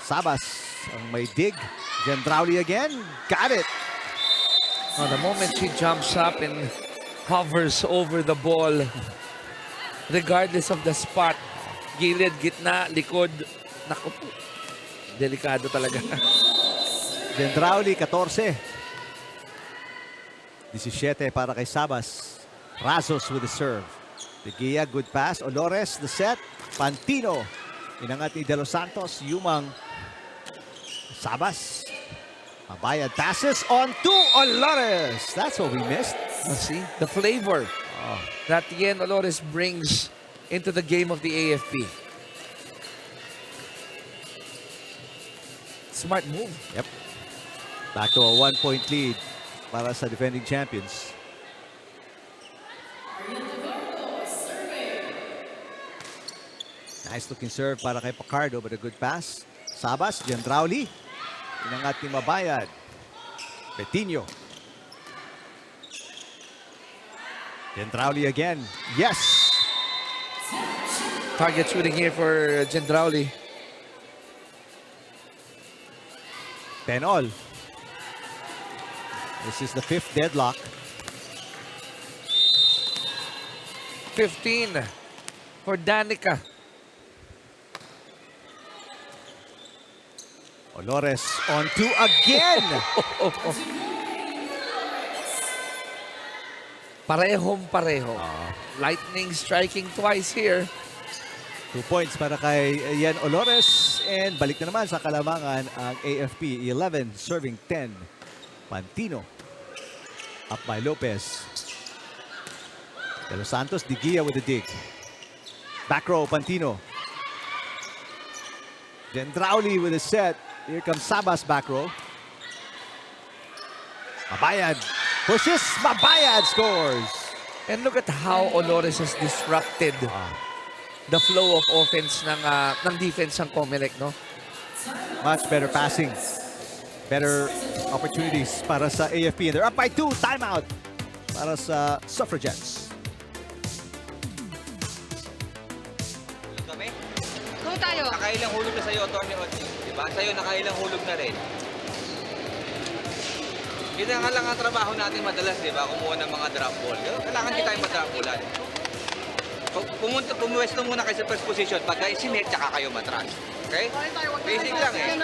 Sabas, ang may dig. Gendrauli again, got it. Oh, the moment she jumps up and hovers over the ball, regardless of the spot, gilid, gitna, likod, naku po. Delikado talaga. Gendrauli, 14. 17 para kay Sabas. Razos with the serve. Teguia, good pass. Olores, the set. Pantino. Inangat ni De Los Santos. Yumang. Sabas. Mabayad passes on to Olores. That's what we missed. See, the flavor that Tien Olores brings into the game of the AFP. Smart move. Yep. Back to a 1-point lead para sa defending champions. Nice looking serve para kay Pacardo, but a good pass. Sabas, Gendrauli. Inangat ni Mabayad. Vitinho. Gendrauli again. Yes! Target shooting here for Gendrauli. 10-all. This is the 5th deadlock. 15 for Danica. Olores on two again. Parehong-pareho. Lightning striking twice here. 2 points para kay Ian Olores. And balik na naman sa kalamangan ang AFP. 11 serving 10. Pantino. Up by Lopez. De Los Santos, Digia with the dig. Back row, Pantino. Gendrauli with a set. Here comes Sabas back row. Mabayad. Pushes. Mabayad scores. And look at how Olores has disrupted the flow of offense ng defense ng COMELEC, no? Much better passing. Better opportunities para sa AFP. And they're up by 2. Timeout para sa Suffragettes. Kami? Go tayo. Nakailang hulog na sa'yo, Tony Ochi. Diba? Sa'yo nakailang hulog na rin. Yun nga lang ang trabaho natin madalas, diba? Kumuha ng mga drop ball. Kailangan di tayo ma-drop ballan. Pumuwesto muna kayo sa first position. Pagka isinet, tsaka kayo matras. Okay? Basic lang eh.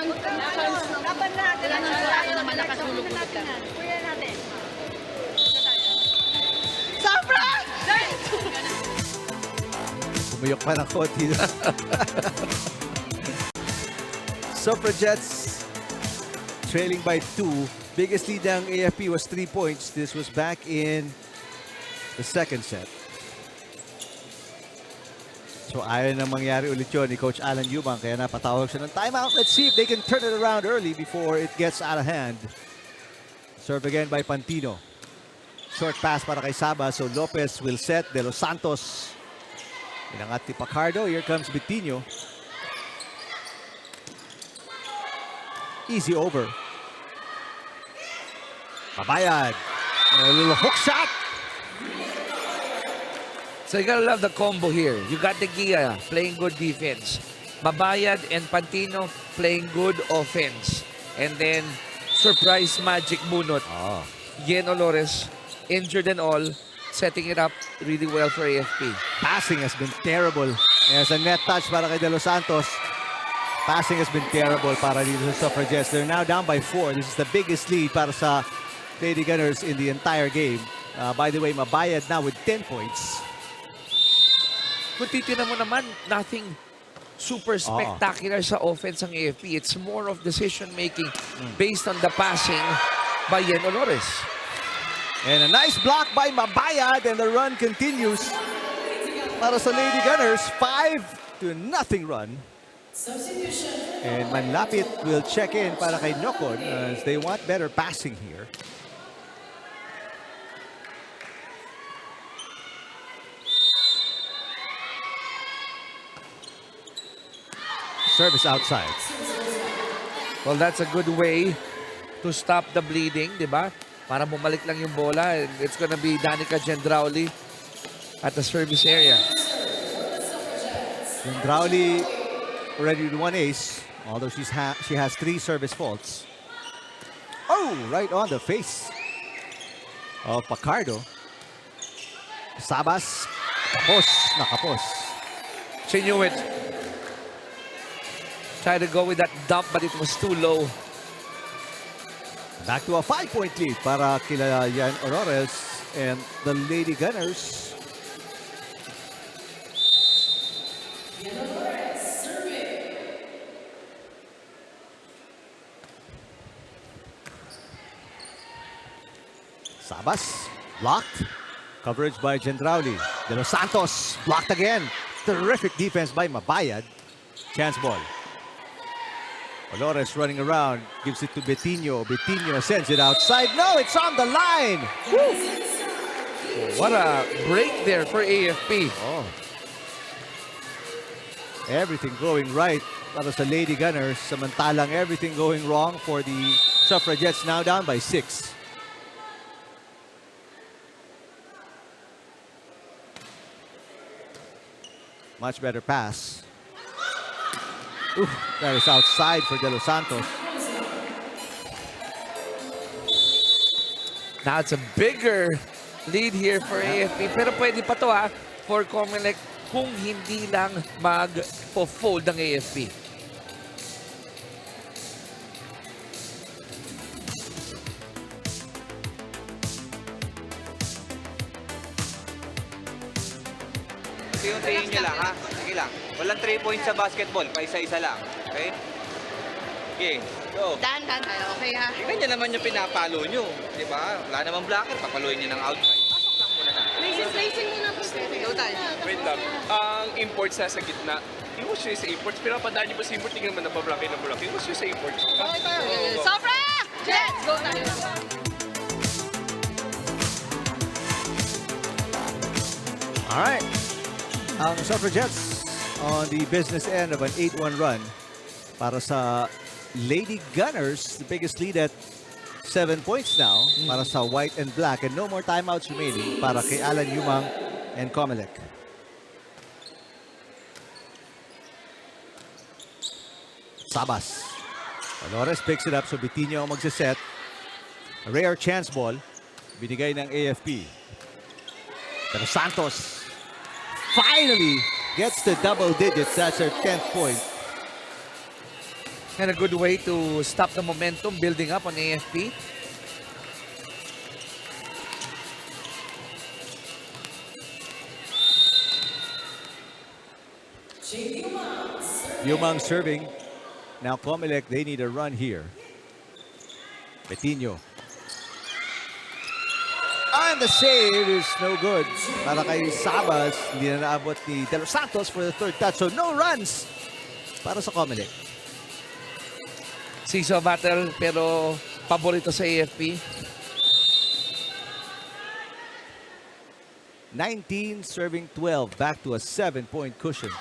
Laban natin. Kailangan naman nakatulog-ulog ka. Kuya natin. Sobra! Umuyok pa ng konti. Suffragettes trailing by 2. Biggest lead ng AFP was 3 points. This was back in the second set. So ayaw na mangyari ulit yun ni Coach Alan Yubang. Kaya napatawag siya ng timeout. Let's see if they can turn it around early before it gets out of hand. Serve again by Pantino. Short pass para kay Saba. So Lopez will set. De Los Santos. Inangat ni Pacardo. Here comes Bitinho. Easy over. Mabayad. A little hook shot. So you gotta love the combo here. You got the Gia playing good defense. Mabayad and Pantino playing good offense. And then, surprise magic bunot. Ian Olores, injured and all, setting it up really well for AFP. Passing has been terrible. There's a net touch para kay De Los Santos. Passing has been terrible para dito sa Suffragettes. They're now down by 4. This is the biggest lead para sa Lady Gunners in the entire game. By the way, Mabayad now with 10 points. Kung titignan mo naman, nothing super spectacular sa offense ng AFP. It's more of decision-making based on the passing by Ian Olores. And a nice block by Mabayad, and the run continues para sa Lady Gunners. 5-0 run. And Manlapit will check in para kay Nocon as they want better passing here. Service outside. Well, that's a good way to stop the bleeding, di ba? Para bumalik lang yung bola. It's gonna be Danica Gendrauli at the service area. Gendrauli already with 1 ace, although she has 3 service faults. Oh, right on the face of Pacardo. Sabas, kapos, nakapos. She knew it. Tried to go with that dump, but it was too low. Back to a 5-point lead para kila Ian Olores and the Lady Gunners. Sabas, blocked. Coverage by Gendrauli. De Los Santos, blocked again. Terrific defense by Mabayad. Chance ball. Olores running around, gives it to Bitinho. Bitinho sends it outside. No, it's on the line. Woo! What a break there for AFP. Oh. Everything going right para sa Lady Gunners. Samantalang everything going wrong for the Suffragettes, now down by 6. Much better pass. Oof, that is outside for De Los Santos. Now it's a bigger lead here for AFP. Pero pwede pa to for COMELEC kung hindi lang mag-fold ng AFP. unti-untiin nyo lang, ha? Sige lang. Walang 3 points sa basketball. Pa-isa-isa lang. Okay? Okay, go. Dahan-dahan tayo, okay ha? Ganyan naman yung pinapalo nyo. Di ba? Wala namang blocker. Papaluin nyo ng outside. Pasok lang muna na. Racing muna po. Go tayo. Wait lang. Ang imports nasa gitna. Iwas nyo sa imports. Pinapadaan nyo ba sa import? Tingnan naman nabablock na block. Iwas nyo sa imports. Okay tayo. Sobra! Jets! Go tayo. Alright. Ang Suffragettes on the business end of an 8-1 run para sa Lady Gunners, the biggest lead at 7 points now para sa white and black, and no more timeouts remaining para kay Alan Yumang and COMELEC. Sabas. Valores picks it up, so Bitinho ang magsiset. A rare chance ball. Binigay ng AFP. Pero Santos finally gets to double digits. That's her 10th point. And a good way to stop the momentum building up on AFP. Yumang serving. Now COMELEC, they need a run here. Betinho. And the save is no good. Para kay Sabas, hindi na naabot ni De Los Santos for the third touch. So no runs para sa COMELEC. Seesaw battle, pero paborito sa AFP. 19 serving 12. Back to a 7-point cushion.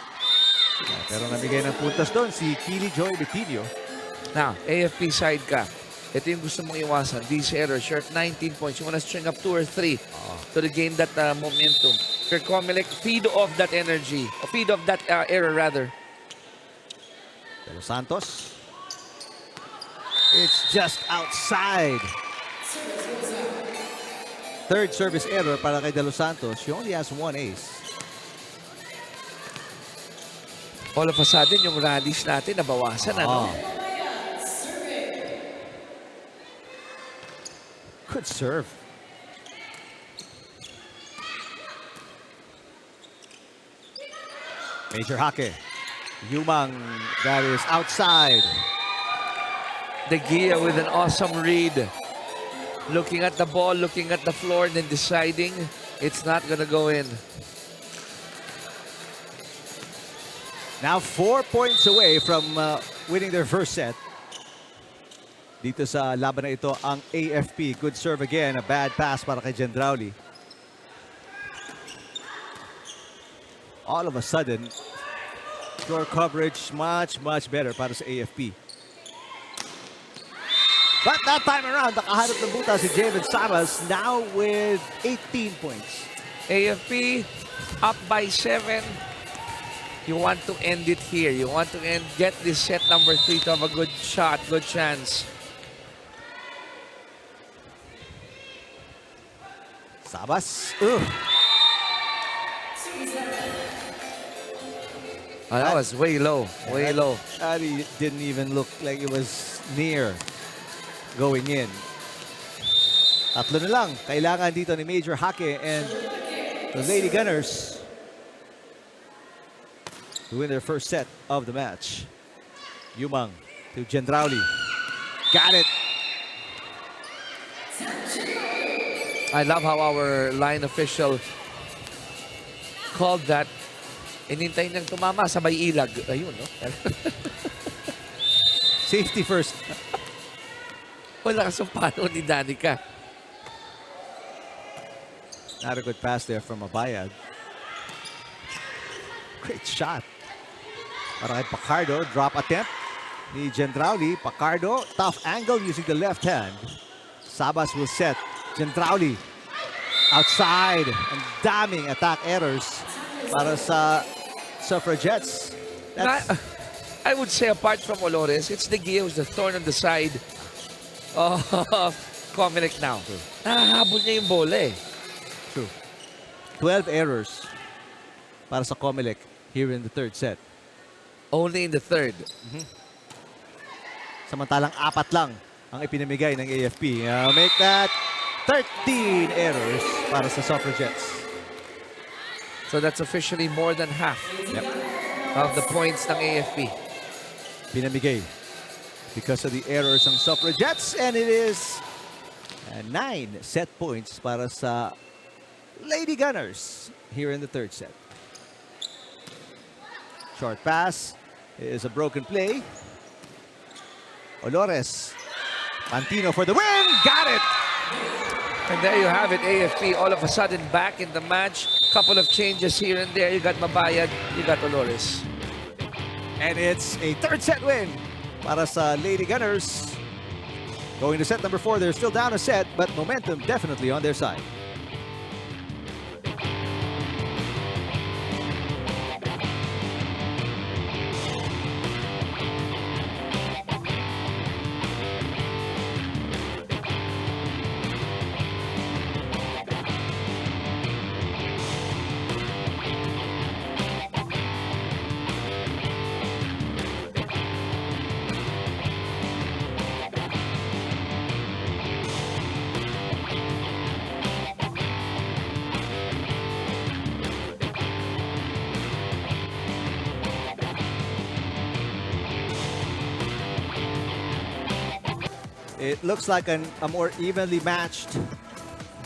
Pero namigay ng puntas doon si Kili Joy Betinho. Now, AFP side ka. Ito yung gusto mong iwasan. These errors, you're at 19 points. You want to string up 2 or 3 to regain that momentum. For COMELEC, feed off that energy. Or feed off that error, rather. De Los Santos. It's just outside. Third service error para kay De Los Santos. She only has 1 ace. All of a sudden, yung rallies natin nabawasan, ano? Good serve. Major Hake. Yumang, that is outside. De Gia with an awesome read. Looking at the ball, looking at the floor, and then deciding it's not gonna go in. Now 4 points away from winning their first set. Dito sa laban na ito ang AFP. Good serve again. A bad pass para kay Gendrauli. All of a sudden, floor coverage much better para sa AFP. But that time around, nakahanap ng buta si Javen Sabas now with 18 points. AFP up by 7. You want to end it here. You want to get this set number 3 to have a good shot, good chance. Sabas. That was way low, way low. That didn't even look like it was near going in. Tatlo na lang. Kailangan dito ni Major Hake and the Lady Gunners to win their first set of the match. Yumang to Gendrauli. Got it. I love how our line official called that. Inintay niyang tumama, sabay ilag. Ayun, no? Safety first. Wala kasong pano ni Danica. Not a good pass there from Abayad. Great shot. Para kay Pacardo, drop attempt ni Gendrauli. Pacardo, tough angle using the left hand. Sabas will set. Gendrauli outside. Ang daming attack errors para sa Suffragettes. I would say apart from Olores, it's De Gia who's the thorn on the side of COMELEC now. Nahahabol niya yung bola eh. True. 12 errors para sa COMELEC here in the third set. Only in the third. Samantalang 4 lang ang ipinamigay ng AFP. Make that 13 errors para sa Suffragettes. So that's officially more than half of the points ng AFP. Pinamigay because of the errors ng Suffragettes, and it is 9 set points para sa Lady Gunners here in the third set. Short pass is a broken play. Olores. Pantino for the win. Got it. And there you have it, AFP all of a sudden back in the match. Couple of changes here and there. You got Mabayad, you got Olores. And it's a third set win para sa Lady Gunners. Going to set number 4, they're still down a set, but momentum definitely on their side. It looks like a more evenly matched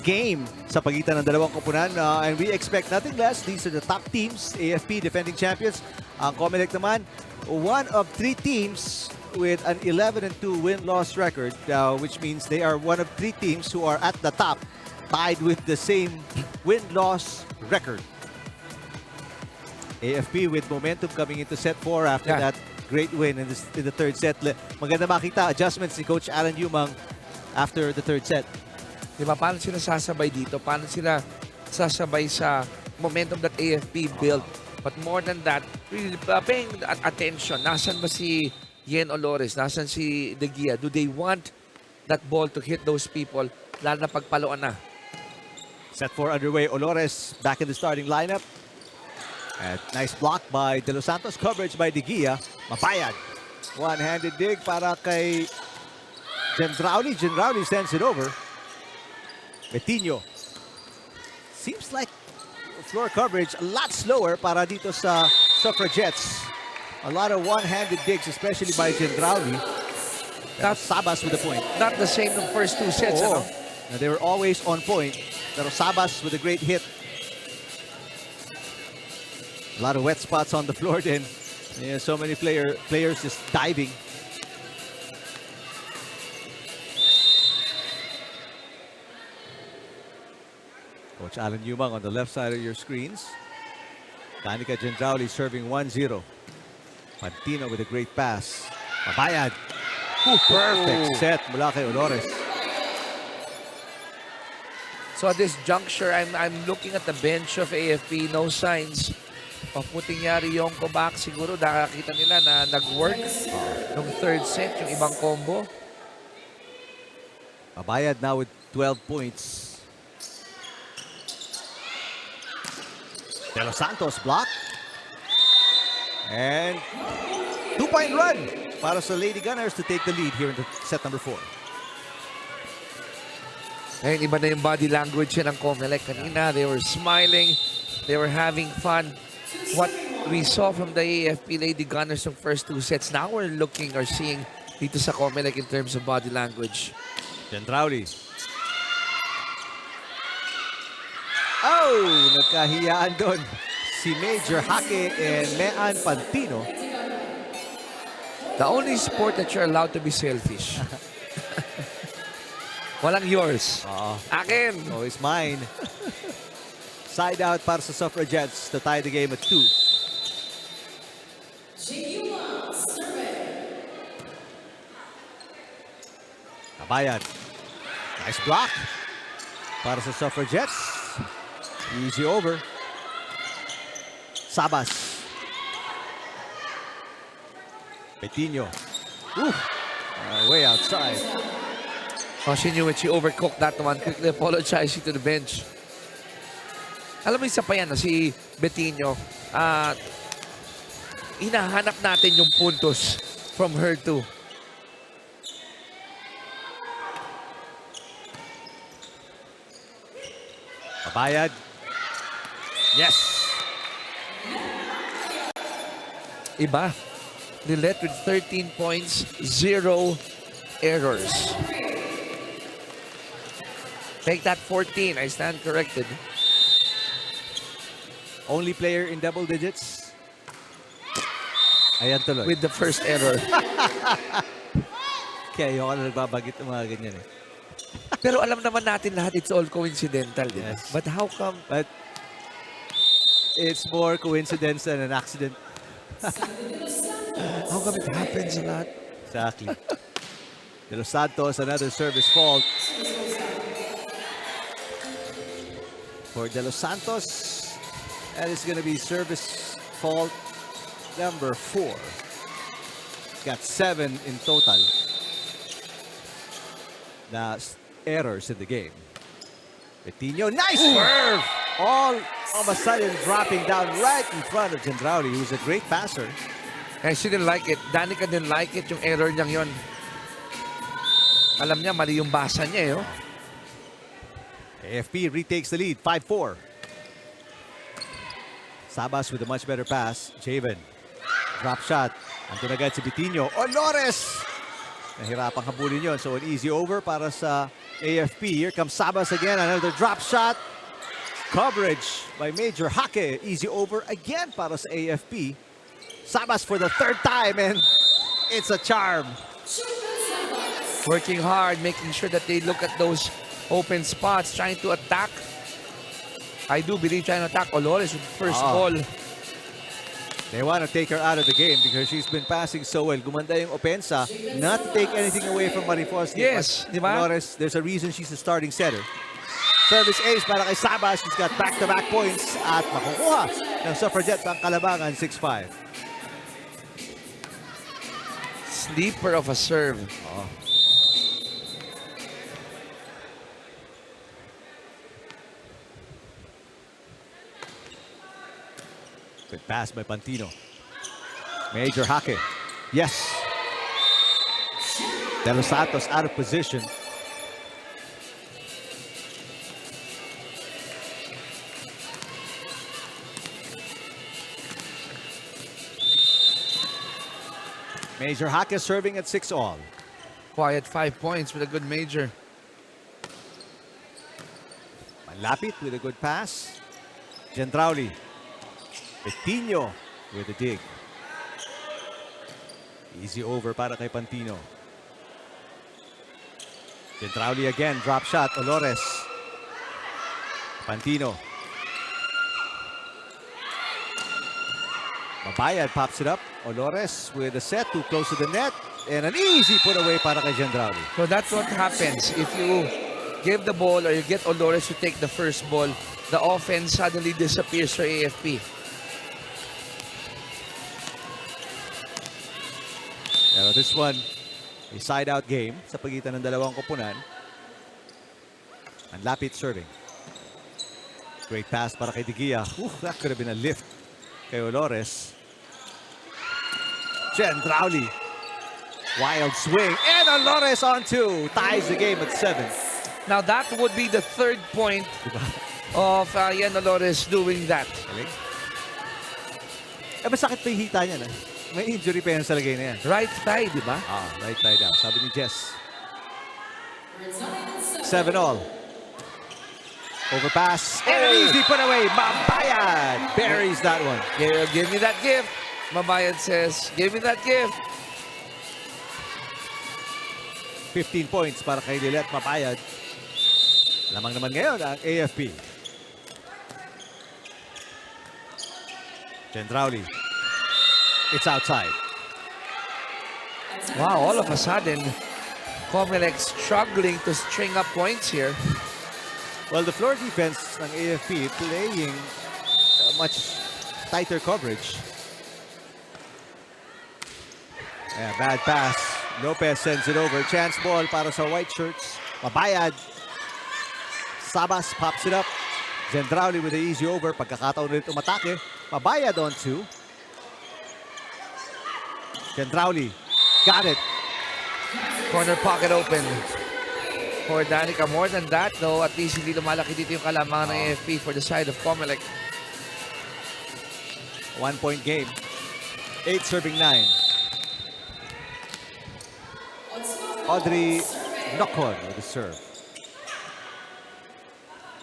game sa pagitan ng dalawang koponan. And we expect nothing less. These are the top teams, AFP defending champions. Ang COMELEC naman, one of 3 teams with an 11-2 win-loss record, which means they are one of 3 teams who are at the top, tied with the same win-loss record. AFP with momentum coming into set 4 after that great win in the third set. Maganda makita adjustments ni Coach Alan Yumang after the third set. Diba, paano sila sasabay dito? Paano sila sasabay sa momentum that AFP built? But more than that, really paying attention. Nasaan ba si Yen Olores? Nasaan si De Gia? Do they want that ball to hit those people? Lalo na pagpaluan na. Set 4 underway. Olores back in the starting lineup. And nice block by De Los Santos. Coverage by De Gia. Mapayad. One-handed dig para kay Gendrauli. Gendrauli sends it over. Betinho. Seems like floor coverage a lot slower para dito sa Suffragettes. A lot of one-handed digs, especially by Gendrauli. That's Sabas with the point. Not the same ng first 2 sets. Ano? Now, they were always on point. Pero Sabas with a great hit. A lot of wet spots on the floor then. Yeah, so many players just diving. Coach Alan Yumang on the left side of your screens. Kanika Gendrauli serving 1-0. Pantino with a great pass. Mabayad. Perfect set mula kay Olores. So at this juncture, I'm looking at the bench of AFP. No signs of putting Yari Yonko back. Siguro nakakita nila na nag-work nung third set, yung ibang combo. Mabayad now with 12 points. De Los Santos block. And 2-point run para sa Lady Gunners to take the lead here in the set number 4. Ngayon, iba na yung body language ng COMELEC. Kanina, they were smiling. They were having fun. What we saw from the AFP Lady Gunners ng first 2 sets, now we're looking or seeing dito sa COMELEC in terms of body language. Gendrauli. Oh! Nagkahiyaan doon si Major Hake and Mean Pantino. The only sport that you're allowed to be selfish. Walang yours. Akin. Oh, it's mine. Side out para sa Suffragettes to tie the game at 2. Kabayan. Nice block para sa Suffragettes. Easy over. Sabas. Betinho. Way outside. Oh, she knew it. She overcooked that one. Quickly apologizing to the bench. Alam mo, isa pa yan, si Betinho. Hinahanap natin yung puntos from her too. Pabayad. Yes. Iba. Lilet with 13 points, 0 errors. Make that 14. I stand corrected. Only player in double digits. Ayan tuloy. With the first error. Kaya ayoko na nagbabagit ng mga ganyan eh. Pero alam naman natin lahat, it's all coincidental. Di ba? Yes. But how come? But it's more coincidence than an accident. How come it happens a lot? Exactly. De Los Santos, another service fault. For De Los Santos, that is going to be service fault number 4. Got 7 in total. Na errors in the game. Coutinho, nice serve! All of a sudden dropping down right in front of Gendraudi, who's a great passer. And she didn't like it. Danica didn't like it, yung error niyang yon. Alam niya, mali yung basa niya, eh. Oh. AFP retakes the lead, 5-4. Sabas with a much better pass. Javen, drop shot. Andun agad si Coutinho. Olores! Nahirapang habulin yun. So an easy over para sa AFP. Here comes Sabas again. Another drop shot. Coverage by Major Hake. Easy over again para sa AFP. Sabas for the 3rd time, and it's a charm. Working hard, making sure that they look at those open spots, trying to attack. I do believe trying to attack Olores with first ball. They want to take her out of the game because she's been passing so well. Gumanda yung opensa, not to take anything away from Marifoski. Yes, di ba? Olores, there's a reason she's a starting setter. Service ace para kay Sabas. She's got back-to-back points at makukuha ng Suffragettes ang kalabangan, 6-5. Sleeper of a serve. Good pass by Pantino. Major Hake. Yes. De Los Santos out of position. Major Hake serving at 6-all. Quiet 5 points with a good major. Malapit with a good pass. Gendrauli. Coutinho with a dig. Easy over para kay Pantino. Gendrauli again, drop shot. Olores. Pantino. Mabayad pops it up. Olores with a set too close to the net. And an easy put away para kay Gendrauli. So that's what happens. If you give the ball or you get Olores to take the first ball, the offense suddenly disappears for AFP. Pero this one, a side-out game sa pagitan ng dalawang koponan. Ang lapit serving. Great pass para kay Digia. That could have been a lift kay Olores. Gendrauli. Wild swing. And Olores on 2. Ties the game at 7. Now that would be the 3rd point of Yan Olores doing that. Eh, masakit pa yung hita niya na. May injury pa yan sa lagay na yan. Right thigh, di ba? Right side down. Sabi ni Jess. 7-all. Overpass. And an easy put away. Mabayad buries that one. Give me that gift. Mabayad says, give me that gift. 15 points para kay Lilet Mabayad. Lamang naman ngayon ang AFP. Gendrauli. It's outside. Wow, all of a sudden, COMELEC struggling to string up points here. Well, the floor defense ng AFP playing much tighter coverage. Yeah, bad pass. Lopez sends it over. Chance ball para sa white shirts. Mabayad. Sabas pops it up. Gendrauli with the easy over. Pagkakataon ulit umatake. Mabayad on 2. Gendrauli. Got it. Corner pocket open for Danica. More than that, though, at least hindi lumalaki dito yung kalamangan ng AFP for the side of COMELEC. 1-point game. 8 serving 9. Audrey Nocon with the serve.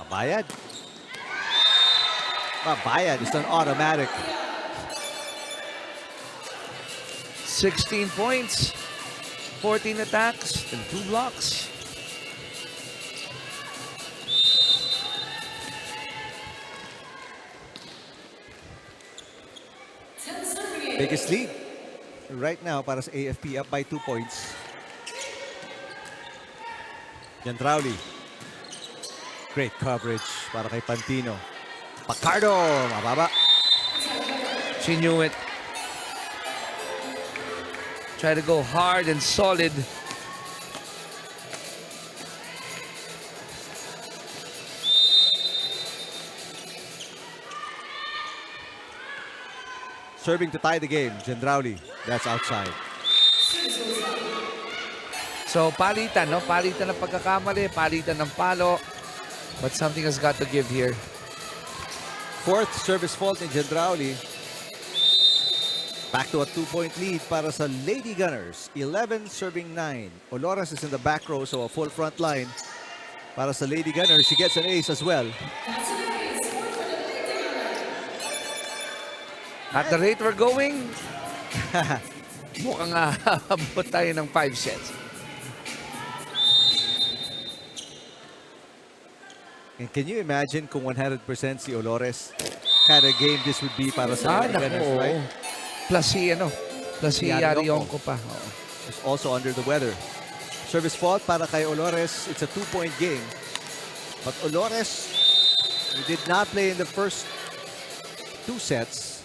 Mabayad. Mabayad is an automatic. 16 points, 14 attacks, and 2 blocks. Biggest lead right now para sa AFP, up by 2 points. Jandrauli. Great coverage para kay Pantino. Pacardo, mababa. She knew it. Try to go hard and solid. Serving to tie the game, Jandrauli. That's outside. So palitan, no? Palitan ng pagkakamali, palitan ng palo. But something has got to give here. 4th service fault ni Jandrauli. Back to a 2-point lead para sa Lady Gunners. 11 serving 9. Olores is in the back row, so a full front line para sa Lady Gunners. She gets an ace as well. At the rate we're going, mukhang abot tayo ng 5 sets. And can you imagine kung 100% si Olores? Kind of game this would be para sa Lady Gunners, right? Plus si, plus si Yarionco Yarionco pa. Oo. Is also under the weather. Service fault para kay Olores. It's a 2-point game. But Olores, who did not play in the first 2 sets,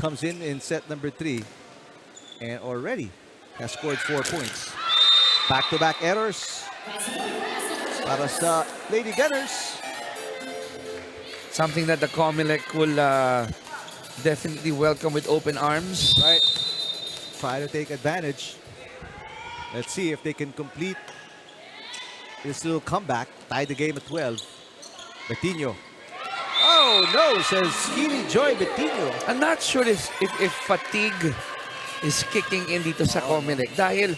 comes in set number 3 and already has scored 4 points. Back-to-back errors para sa Lady Gunners. Something that the COMELEC will definitely welcome with open arms. Right. Try to take advantage. Let's see if they can complete this little comeback. Tie the game at 12. Betinho. Oh no, says Skinny Joy Betinho. I'm not sure if fatigue is kicking in dito sa COMELEC dahil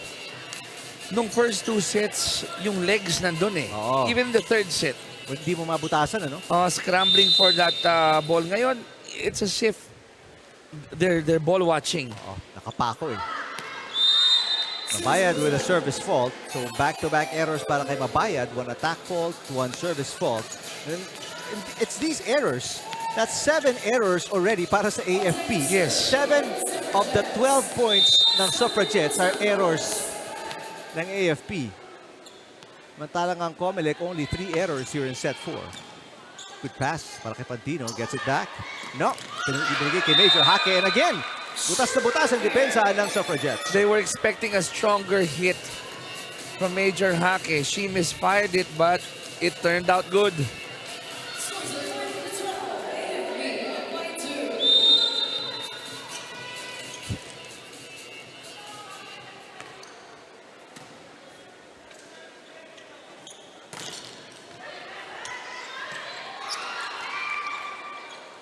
nung first 2 sets, yung legs nandun eh. Oo. Even the 3rd set, Hindi mo mabutasan, ano? scrambling for that ball. Ngayon, it's as if they're ball watching. Oh, nakapako eh. Mabayad with a service fault. So back-to-back errors para kay Mabayad. 1 attack fault, 1 service fault. And it's these errors. That's 7 errors already para sa AFP. Yes. 7 of the 12 points ng Suffragettes are errors ng AFP. Mantalang ang COMELEC, only 3 errors here in set 4. Good pass para kay Pantino. Gets it back. No. Binigay kay Major Hake. And again, butas na butas ang depensa ng Suffragettes. They were expecting a stronger hit from Major Hake. She misfired it, but it turned out good.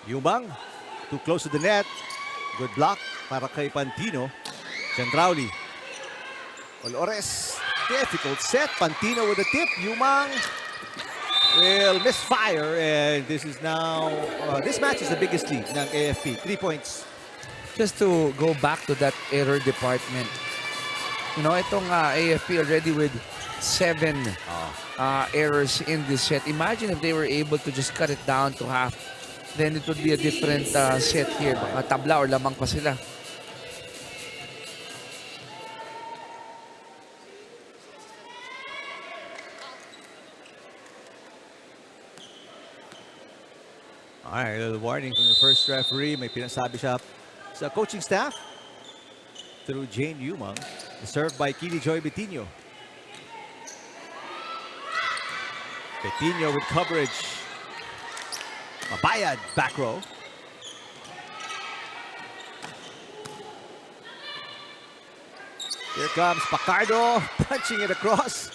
Yumang, too close to the net. Good block para kay Pantino. Jandrauli. Olores, difficult set. Pantino with a tip. Yumang will misfire. And this is now, this match is the biggest lead ng AFP. 3 points. Just to go back to that error department. You know, itong AFP already with 7 errors in this set. Imagine if they were able to just cut it down to half. Then it would be a different set here. Baka tabla or lamang pa sila. Alright, a little warning from the first referee. May pinasabi siya sa coaching staff through Jane Yumang. Served by Kili Joy Betinho. Betinho with coverage. Mabayad, back row. Here comes Pacardo, punching it across.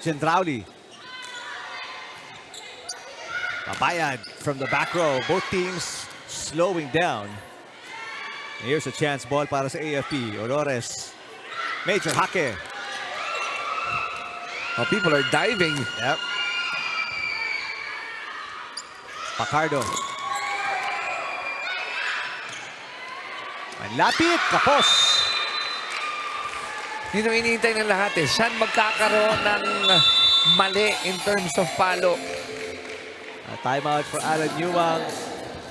Jandrauli. Mabayad from the back row. Both teams slowing down. Here's a chance ball para sa AFP. Olores. Major hake. Oh, people are diving. Yep. Pacardo. Manlapit. Kapos. Yun ang iniintay ng lahat eh. Saan magkakaroon ng mali in terms of palo? A timeout for Alan Newang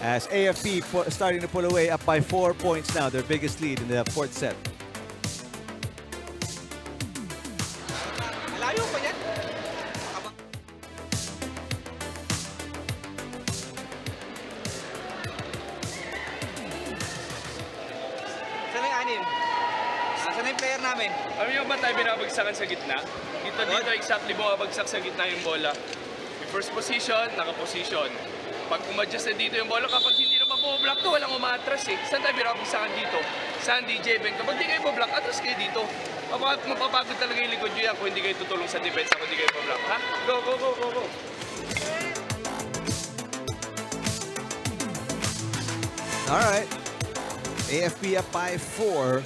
as AFP starting to pull away, up by 4 points now, their biggest lead in the fourth set. Malayo pa yan. Saan yung anim? Saan yung player namin? Alam niyo ba tayo binabagsakan sa gitna? Dito exactly bumabagsak sa gitna yung bola. Yung first position, naka-position. Pag umadjust na dito yung bola, kapag hindi naman po-block to, walang umatras eh. Saan tayo binabagsakan dito? Sandy, Jeben, kapag hindi kayo po-block, atras kayo dito. Mapapagod talaga yung likod nyo yan kung hindi kayo tutulong sa defense, kung hindi kayo po-block. Ha? Go, go, go, go, go. All right. AFP up by 4.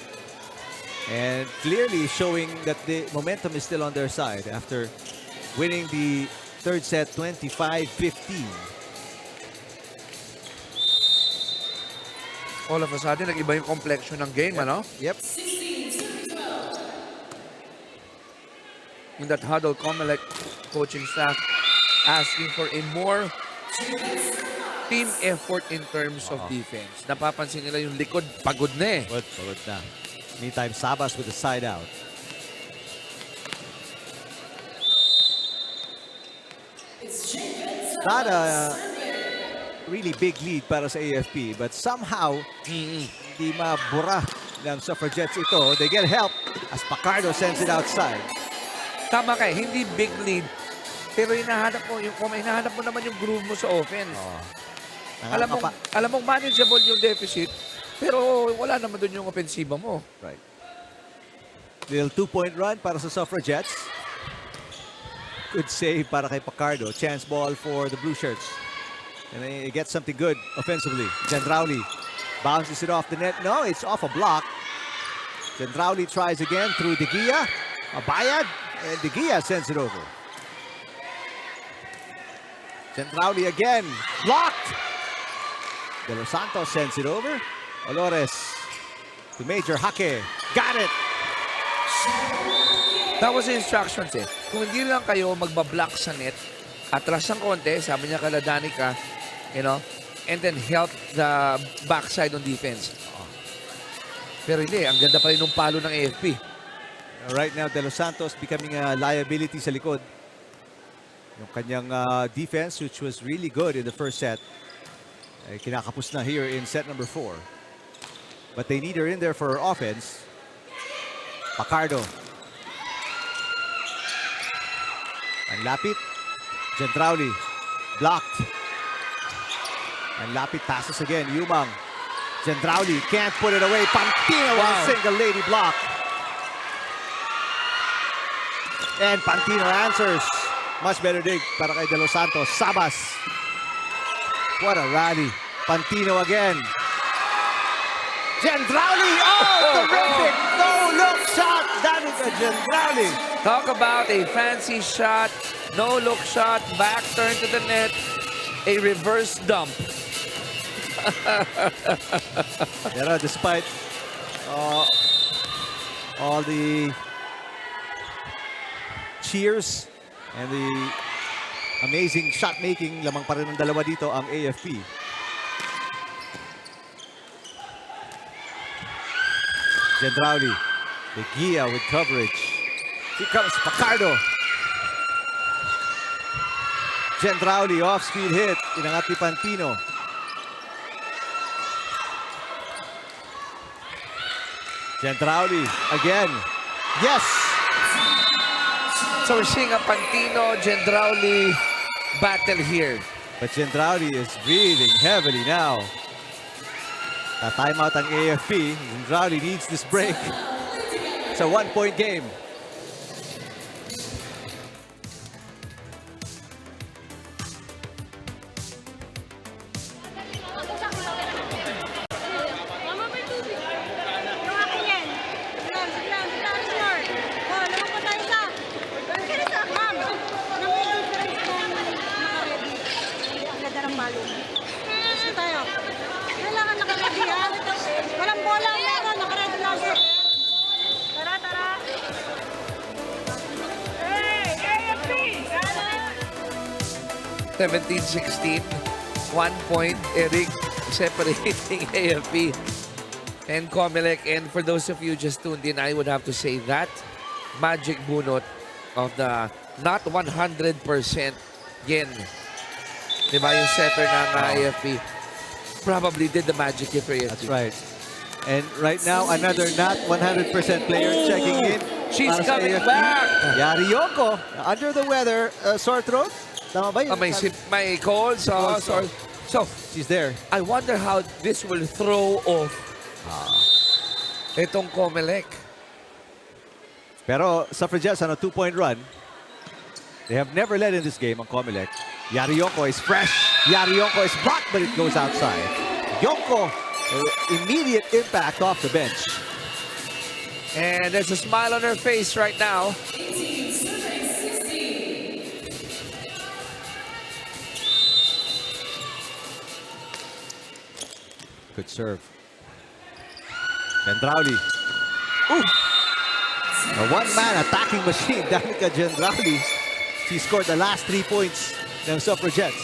And clearly showing that the momentum is still on their side after winning the third set 25-15. All of a sudden, nag-iba yung complexion ng game, ano? Yep. In that huddle, COMELEC coaching staff asking for a more team effort in terms of defense. Napapansin nila yung likod, pagod na eh. Pagod na. Meantime, Sabas with the side out. Not a really big lead para sa AFP, but somehow hindi mabura ng Suffragettes ito. They get help as Pacardo sends it outside. Tama ka, hindi big lead. Pero hinahanap mo naman yung groove mo sa offense. Alam mong manageable yung deficit, pero wala naman doon yung opensiba mo. Right. Little 2-point run para sa Suffragettes. Good save para kay Pacardo. Chance ball for the blue shirts. And they get something good offensively. Gendrauli bounces it off the net. No, it's off a block. Gendrauli tries again through De Gia. Abayad. And De Gia sends it over. Gendrauli again. Blocked. De Los Santos sends it over. Olores to Major hake. Got it. That was the instructions eh. Kung hindi lang kayo magbablock sa net, atras ng konti, sabi niya kala Danica, you know, and then help the backside on defense. Pero hindi, ang ganda pa rin ng palo ng AFP. Right now, De Los Santos becoming a liability sa likod. Yung kanyang defense, which was really good in the first set, ay kinakapos na here in set number 4. But they need her in there for her offense. Pacardo. And Lapit. Gendrauli. Blocked. And Lapit passes again. Yumang. Gendrauli can't put it away. Pantino with a single lady block. And Pantino answers. Much better dig para kay De Los Santos. Sabas. What a rally. Pantino again. Gendrauli. Oh, terrific. No-look shot. Danica Gendrauli. Talk about a fancy shot, no-look shot, back turn to the net, a reverse dump. Pero despite all the cheers and the amazing shot making, lamang pa rin ng dalawa dito ang AFP. Gendrauli. De Gia with coverage. Here comes Pacardo. Gendrauli off-speed hit. Inangat ni Pantino. Gendrauli again. Yes! So we're seeing a Pantino-Gendrauli battle here. But Gendrauli is breathing heavily now. A timeout ang AFP. Gendrauli needs this break. It's a one-point game. 17-16. 1 point, Eric, separating AFP and COMELEC. And for those of you just tuned in, I would have to say that magic bunot of the not 100% yen. Diba yung setter ng AFP? Probably did the magic here for AFP. That's right. And right now, another not 100% player checking in. She's para sa coming AFP. back. Yari Yoko, under the weather, sore throat. Tama ba yun? May calls. So, she's there. I wonder how this will throw off itong COMELEC. Pero Suffragettes on a 2-point run. They have never led in this game on COMELEC. Yari Yoko is fresh. Yari Yoko is blocked, but it goes outside. Yoko, immediate impact off the bench. And there's a smile on her face right now. Good serve. Gendrauli. Ooh! A one-man attacking machine, Danica Gendrauli. She scored the last 3 points ng Suffragettes.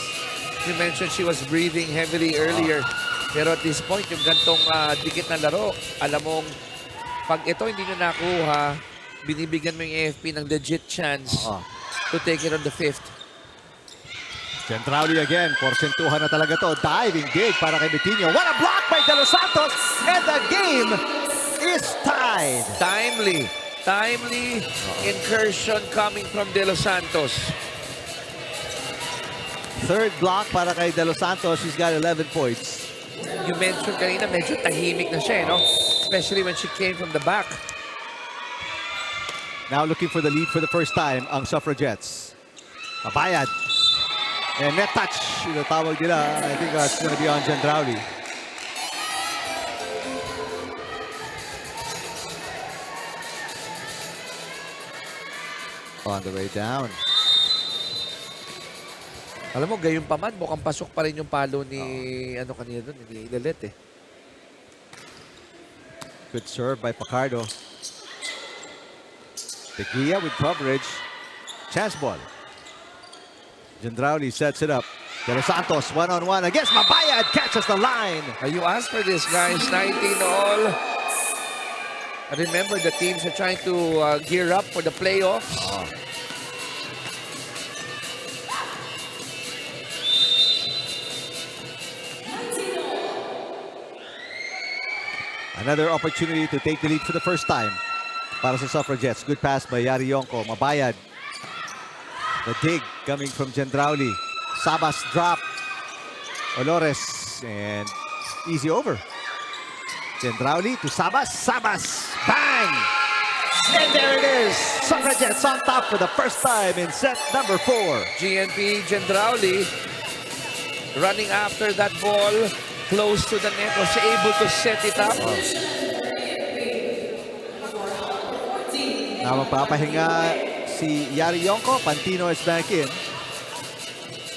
You mentioned she was breathing heavily earlier. Pero at this point, yung gantong dikit na laro, alam mong pag ito hindi nyo nakuha, binibigyan mo yung AFP ng legit chance to take it on the 5th. Gendrauli again, porsentuhan na talaga to. Diving dig para kay Betinho. What a block by De Los Santos! And the game is tied. Timely incursion coming from De Los Santos. Third block para kay De Los Santos. She's got 11 points. You mentioned kanina, medyo tahimik na siya, no? Especially when she came from the back. Now looking for the lead for the first time, ang Suffragettes. Mabayad. And net touch, yung tawag nila. I think that's going to be on Gendrauli. On the way down. Alam mo, gayon pa man, mukhang pasok pa rin yung palo ni, ano kanina doon, ni Lelet eh. Good serve by Pacardo. Tequilla with coverage. Chance ball. Gendrauli sets it up. De Los Santos, one-on-one against Mabayad, catches the line. You asked for this, guys. 19-all. Remember, the teams are trying to gear up for the playoffs. Another opportunity to take the lead for the first time para sa Suffragettes. Good pass by Yari Yonko. Mabayad. The dig coming from Gendrauli. Sabas drop. Olores. And easy over. Gendrauli to Sabas. Sabas. Bang! And there it is. Suffragettes on top for the first time in set number 4. GNP Gendrauli running after that ball. Close to the net. Was able to set it up. Now magpapahinga si Yari Yonko. Pantino is back in.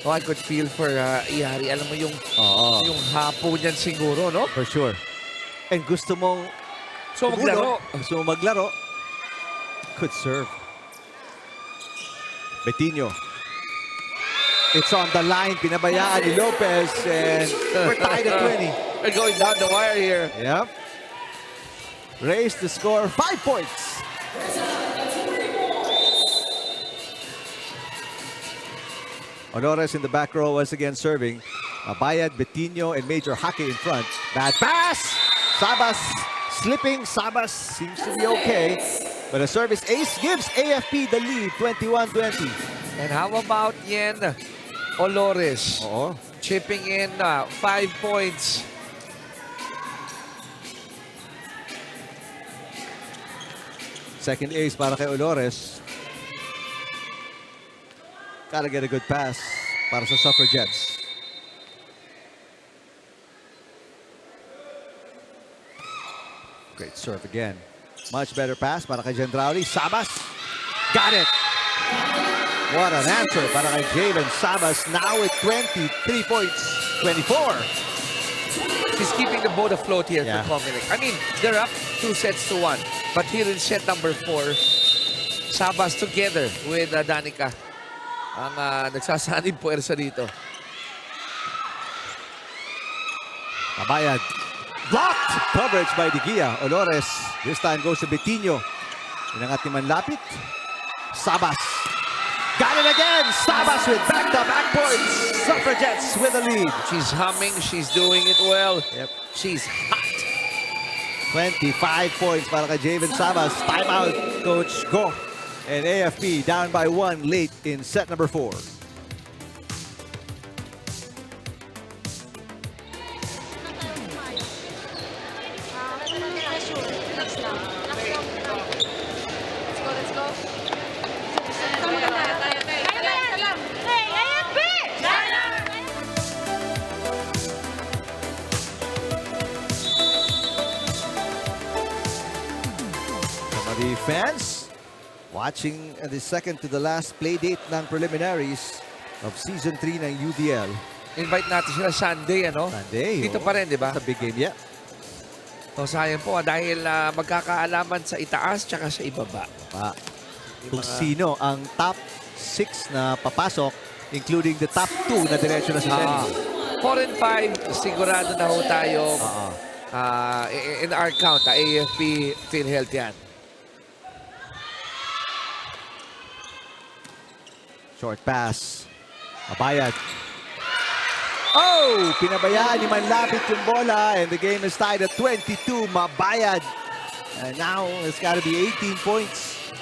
Oh, I could feel for Yari. Alam mo yung hapo niyan siguro, no? For sure. And gusto mong maglaro. Gusto mong maglaro. Good serve. Betinho. It's on the line. Pinabayaan ni Lopez. And we're tied at 20. We're going down the wire here. Yep. Raised the score 5 points. Olores in the back row once again serving. Mabayad, Betinho, and Major Hake in front. Bad pass! Sabas slipping. Sabas seems to be okay. But a service ace gives AFP the lead, 21-20. And how about Yen Olores? Chipping in 5 points. Second ace para kay Olores. Gotta get a good pass para sa Suffragettes. Great serve again. Much better pass para kay Gendrauli. Sabas. Got it. What an answer para kay Jalen Sabas. Now with 23 points. 24. He's keeping the boat afloat here Yeah. for COMELEC. I mean, they're up 2-1. But here in set number 4, Sabas together with Danica. ang nagsasanib puwersa dito. Mabayad. Blocked! Coverage by De Gia. Olores. This time goes to Betinho. Inangat ni Manlapit. Sabas. Got it again! Sabas with back-to-back points. Suffragettes with the lead. She's humming. She's doing it well. Yep. She's hot. 25 points para kay Javen Sabas. Timeout, Coach Go. And AFP down by 1 late in set number 4. Let's go. Hey, AFP! Some of the fans watching the second to the last play date ng preliminaries of Season 3 ng UDL. Invite natin sila Sunday, ano? Sunday. Dito pa rin, di ba? Sa big game, yeah. So, sayang po dahil magkakaalaman sa itaas tsaka sa ibaba. Kung sino ang top 6 na papasok, including the top 2 na diretso na sa semi. 4 and 5, sigurado na ho tayo in our count, AFP, PhilHealth yan. Short pass. Mabayad. Oh! Pinabayaan ni Manlapit yung bola and the game is tied at 22. Mabayad. And now it's got to be 18 points.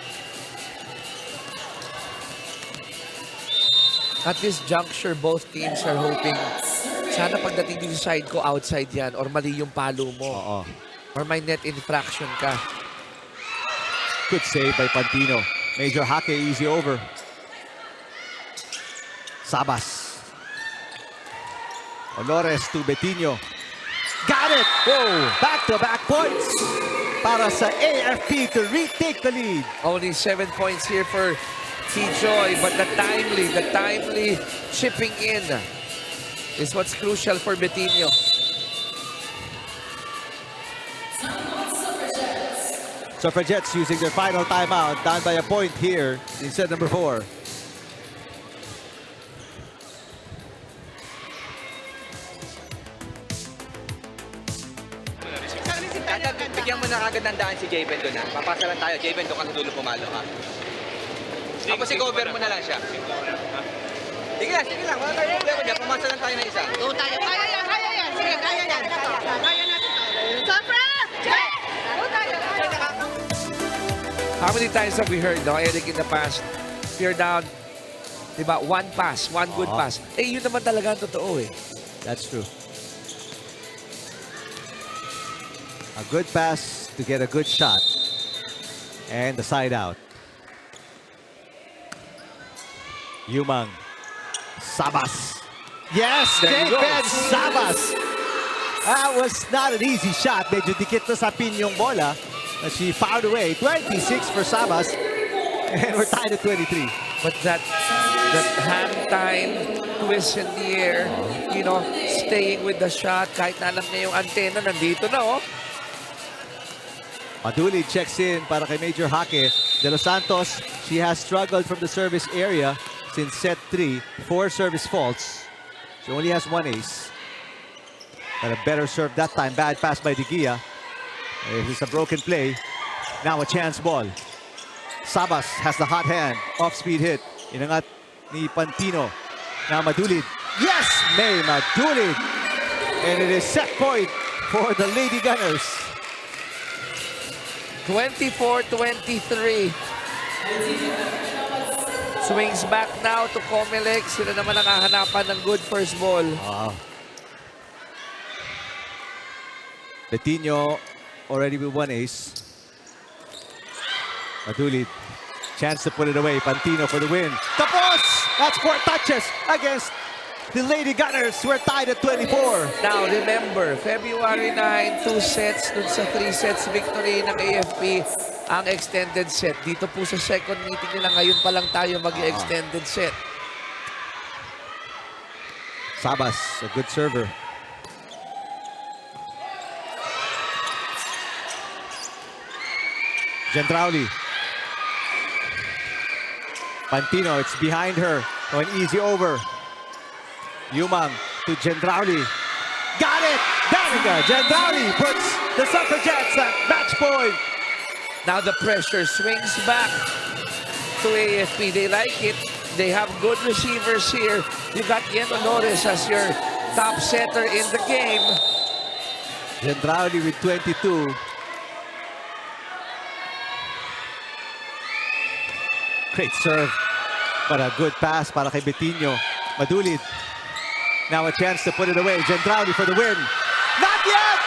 At this juncture, both teams are hoping sana pagdating dito sa side ko, outside yan or mali yung palo mo. Oo. Or may net infraction ka. Good save by Pantino. Major Hake, easy over. Sabas. Olores to Betinho. Got it! Whoa! Back-to-back points para sa AFP to retake the lead. Only 7 points here for T-Joy, but the timely chipping in is what's crucial for Betinho. Suffragettes using their final timeout, down by a point here in set number 4. Bigyan mo na kagad ng daan si Javen doon, ha? Papasa lang tayo. Javen, doon ka sa dulo pumalo, ha? Tapos i-cover mo na lang siya. Sige lang. Wala tayong problema dyan. Pumasa lang tayo ng isa. Go tayo. Kaya yan. Sige, kaya yan. Kaya natin to. Sofra! Jet! Go tayo. How many times have we heard, no, Eric, in the past, if you're down, diba, one pass, one good pass. Eh, yun naman talaga ang totoo eh. That's true. A good pass to get a good shot. And the side out. Yumang. Sabas. Yes, There you go. Javen Sabas. That was not an easy shot. Medyo dikit na sa pin yung bola. But she fouled away. 26 for Sabas. And we're tied at 23. But that hand time, twist in the air, you know, staying with the shot, kahit na alam niya yung antena, nandito na, oh. Maduli checks in para kay Major Hake. De Los Santos, she has struggled from the service area since set 3. 4 service faults. She only has 1 ace. But a better serve that time. Bad pass by De Gia. It's a broken play. Now a chance ball. Sabas has the hot hand. Off-speed hit. Inangat ni Pantino. Now Madulid. Yes! May Madulid. And it is set point for the Lady Gunners. 24-23. Swings back now to COMELEC. Sila naman ang hahanapan ng good first ball. Betinho already with 1 ace. Madulid. Chance to put it away. Pantino for the win. Tapos! That's 4 touches against the Lady Gunners. We're tied at 24. Now, remember, February 9, 2 sets dun sa 3 sets victory ng AFP ang extended set. Dito po sa second meeting nila, ngayon pa lang tayo mag-extended set. Sabas, a good server. Gentrauli. Pantino, it's behind her. Oh, an easy over. Yumang to Gendrauli. Got it! Danica Gendrauli puts the Suffragettes at match point. Now the pressure swings back to AFP. They like it. They have good receivers here. You got Yeno Norris as your top setter in the game. Gendrauli with 22. Great serve. But a good pass para kay Betinho. Madulid. Now a chance to put it away. Gendrauli for the win. Not yet!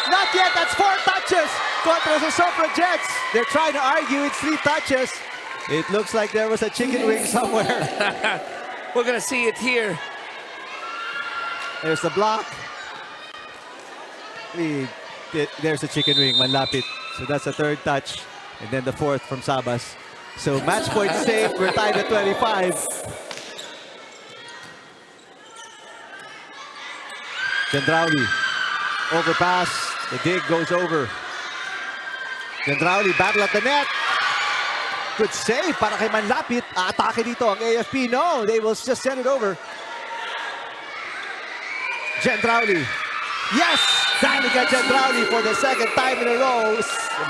Not yet! That's 4 touches contra sa Suffragettes. They're trying to argue it's 3 touches. It looks like there was a chicken wing somewhere. We're gonna see it here. There's the block. There's a chicken wing, manlapit. So that's the 3rd touch. And then the 4th from Sabas. So match point saved. We're tied at 25. Gendrauli. Overpass. The dig goes over. Gendrauli battle at the net. Good save para kay Manlapit. Atake dito ang AFP. No, they will just send it over. Gendrauli. Yes! Danica Gendrauli for the 2nd time in a row.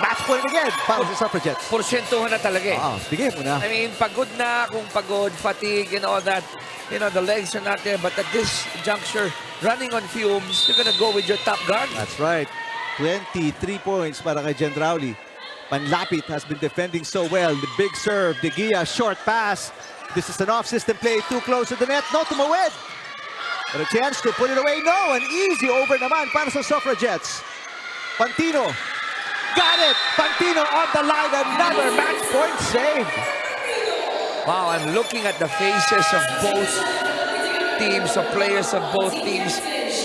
Match point again para sa Suffragettes. Porsyentuhan na talaga eh. Bigay mo na. I mean, pagod na, kung pagod, fatigue and all that. You know, the legs are not there. But at this juncture, running on fumes, you're gonna go with your top gun. That's right. 23 points para kay Gendrauli. Manlapit has been defending so well. The big serve, De Gia, short pass. This is an off-system play, too close to the net. No tumawid. But a chance to put it away. No, an easy over naman para sa Suffragettes. Pantino. Got it! Pantino on the line. Another match point save. Wow, I'm looking at the faces of both teams, of players of both teams.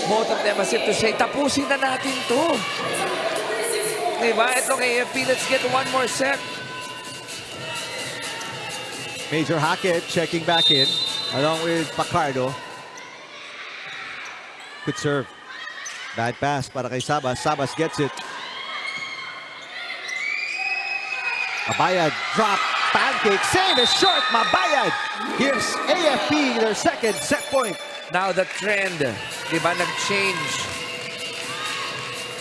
Both of them as if to say, tapusin na natin to. Diba? Itong AFP, let's get one more set. Major Hackett checking back in along with Pacardo. Good serve. Bad pass para kay Sabas. Sabas gets it. Mabayad drop. Pancake save is short. Mabayad gives AFP their 2nd set point. Now the trend, diba, nag-change.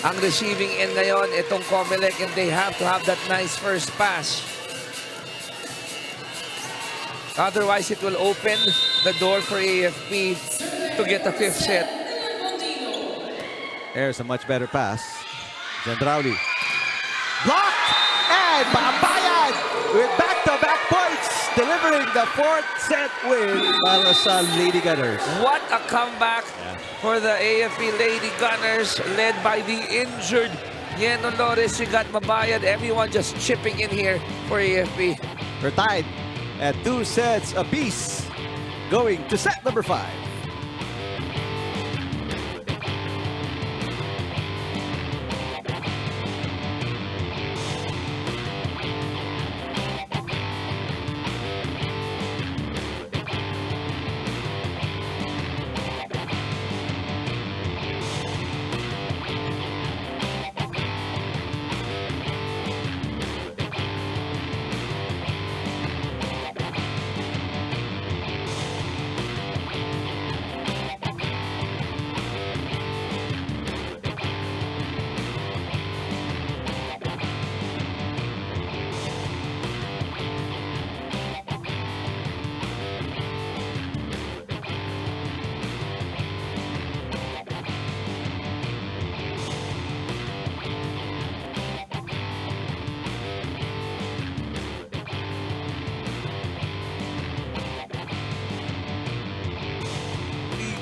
Ang receiving end ngayon, itong COMELEC, and they have to have that nice first pass. Otherwise, it will open the door for AFP to get a 5th set. There's a much better pass. Gendrauli. Blocked! And Mabayad with back-to-back points, delivering the 4th set win para sa Lady Gunners. What a comeback for the AFP Lady Gunners, led by the injured Yeno Norris. You got Mabayad, everyone just chipping in here for AFP. We're tied at 2 sets apiece, going to set number 5.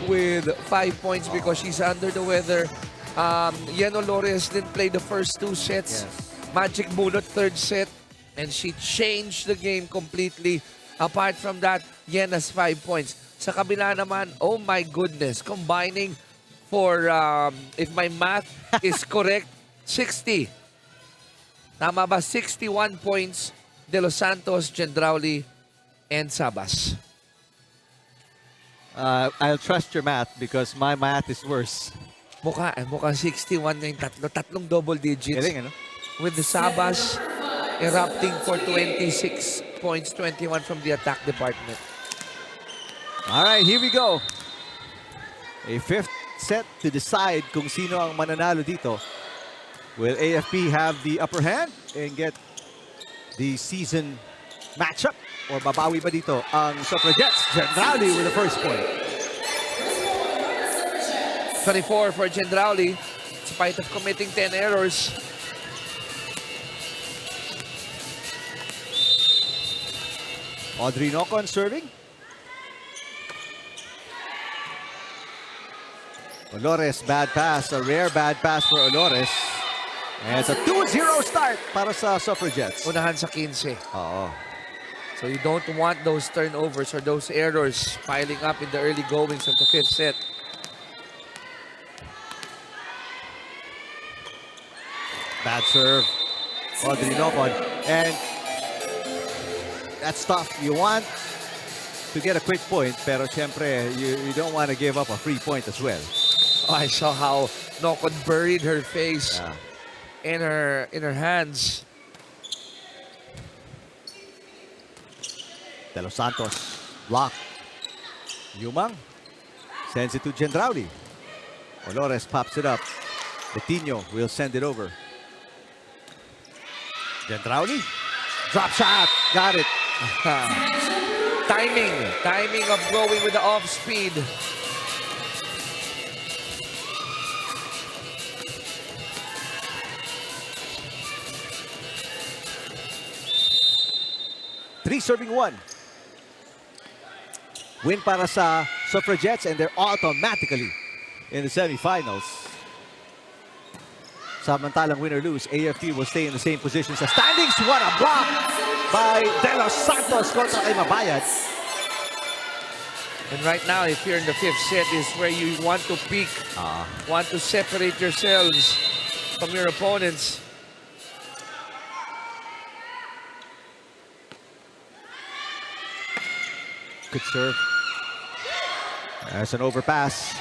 With 5 points because she's under the weather. Yeno Norris didn't play the first 2 sets. Magic Bullet 3rd set. And she changed the game completely. Apart from that, Yen has 5 points. Sa kabila naman, oh my goodness, combining for, if my math is correct, 60. Tama ba? 61 points De Los Santos, Gendrauli, and Sabas. I'll trust your math because my math is worse. Mukhang 61 na yung tatlong double digits. Galing, ano? With the Sabas erupting for 26 points, 21 from the attack department. All right, here we go. A fifth set to decide kung sino ang mananalo dito. Will AFP have the upper hand and get the season matchup? Or babawi ba dito ang Suffragettes? Gendrauli with the first point. 24 for Gendrauli, in spite of committing 10 errors. Audrey Nocon serving. Olores, bad pass. A rare bad pass for Olores. And it's a 2-0 start para sa Suffragettes. Unahan sa 15. Oo. So you don't want those turnovers or those errors piling up in the early goings of the fifth set. Bad serve. Audrey Nocon. And that's tough. You want to get a quick point, pero syempre, you don't want to give up a free point as well. Oh, I saw how Nocon buried her face Yeah. in her hands. De Los Santos. Block. Yumang. Sends it to Gendrauli. Olores pops it up. Betinho will send it over. Gendrauli. Drop shot. Got it. Timing of going with the off speed. Three serving one. Win para sa Suffragettes and they're automatically in the semifinals. Samantalang win or lose, AFP will stay in the same position sa standings. What a block by De Los Santos kontra kay Mabayad. And right now, if you're in the fifth set, is where you want to peak, want to separate yourselves from your opponents. Good serve. There's an overpass.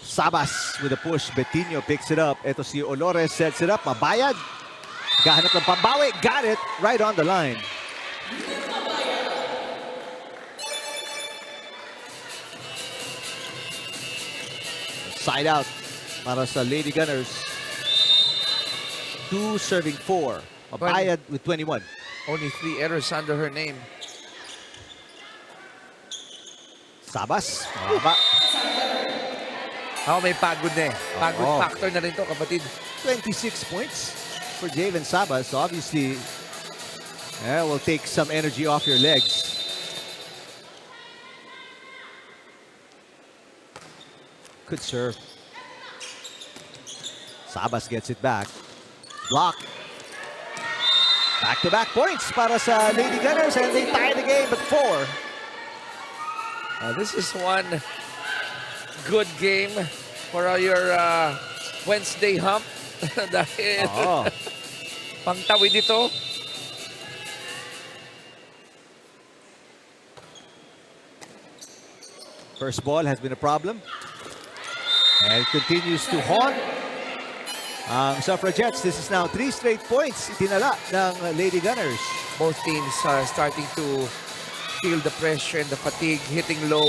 Sabas with a push. Betinho picks it up. Ito si Olores sets it up. Mabayad. Gahanap ng pambawi. Got it right on the line. Side out para sa Lady Gunners. 2 serving 4. Mabayad with 21. Only 3 errors under her name. Sabas. Mababa. May pagod na eh. Pagod Oo. factor na rin to, kapatid. 26 points for Jalen Sabas. Obviously, will take some energy off your legs. Good serve. Sabas gets it back. Block. Back-to-back points para sa Lady Gunners and they tie the game at 4. This is one good game for your Wednesday hump. Dahil pangtawid ito. First ball has been a problem. And continues to haunt ang Suffragettes. This is now 3 straight points itinala ng Lady Gunners. Both teams are starting to feel the pressure and the fatigue, hitting low.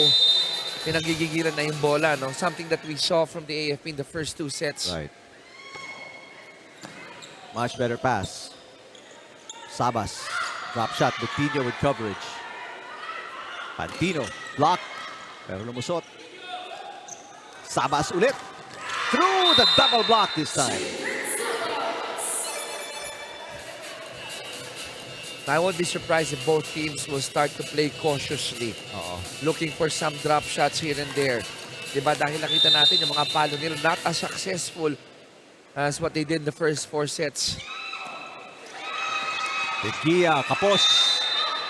Pinagigigilan na yung bola, no? Something that we saw from the AFP in the first 2 sets. Right. Much better pass. Sabas. Drop shot. Betinho with coverage. Pantino. Block. Pero lumusot. Sabas ulit. Through the double block this time. I won't be surprised if both teams will start to play cautiously. Looking for some drop shots here and there. Diba? Dahil nakita natin yung mga palo nila not as successful as what they did in the first 4 sets. Gia Kapos.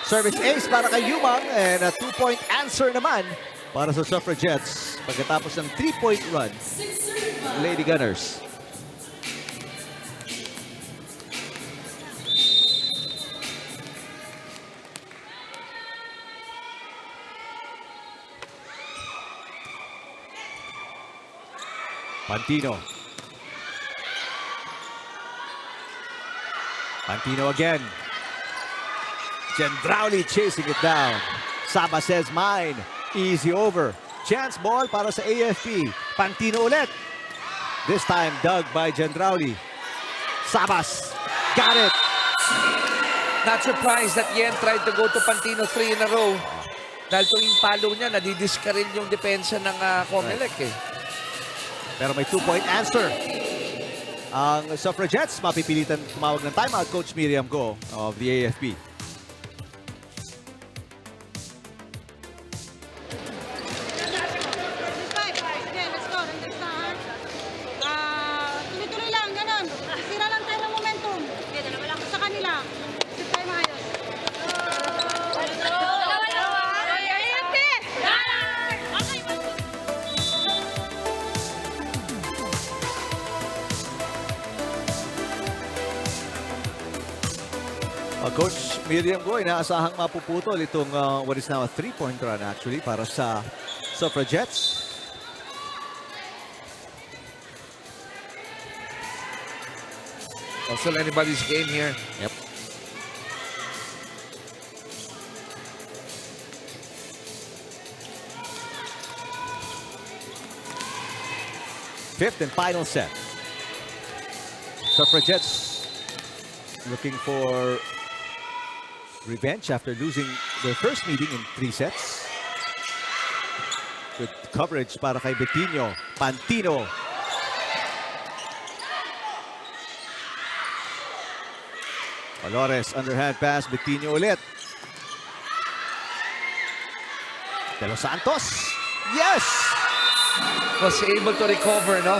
Service ace para kay Yumang and a 2-point answer naman para sa Suffragettes pagkatapos ng 3-point run. Lady Gunners. Pantino. Pantino again. Gendrauli chasing it down. Saba says mine. Easy over. Chance ball para sa AFP. Pantino ulit. This time dug by Gendrauli. Sabas. Got it. Not surprised that Yen tried to go to Pantino 3 in a row. Dahil tuwing palo niya, nadidiskaril yung depensa ng COMELEC eh. Pero may 2-point answer. Ang Suffragettes mapipilitan tumawag ng timeout, Coach Miriam Go of the AFP. Sige, let's go. Next na, ha? Tuloy-tuloy lang, ganun. Sira lang tayo ng momentum. Sa kanila. Sige tayo maayos. Coach Miriam Go, inaasahang mapuputol itong what is now a 3-point run actually para sa Suffragettes. Also anybody's game here. Yep. Fifth and final set. Suffragettes looking for revenge after losing their first meeting in 3 sets. Good coverage para kay Betinho. Pantino. Valores, underhand pass. Betinho ulit. De Los Santos. Yes! Was able to recover, no?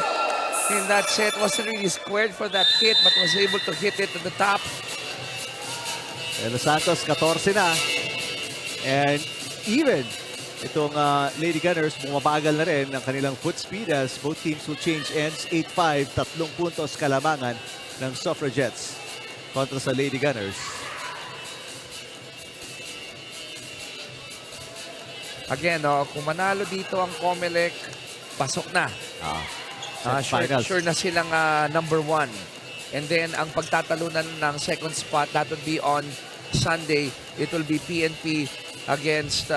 In that set, wasn't really squared for that hit, but was able to hit it to the top. De Los Santos, 14 na. And even itong Lady Gunners, bumabagal na rin ang kanilang foot speed as both teams will change ends. 8-5, 3 puntos kalamangan ng Suffragettes kontra sa Lady Gunners. Again, no, kung manalo dito ang COMELEC, pasok na. Sure na silang number 1. And then, ang pagtatalunan ng second spot, that would be on Sunday. It will be PNP against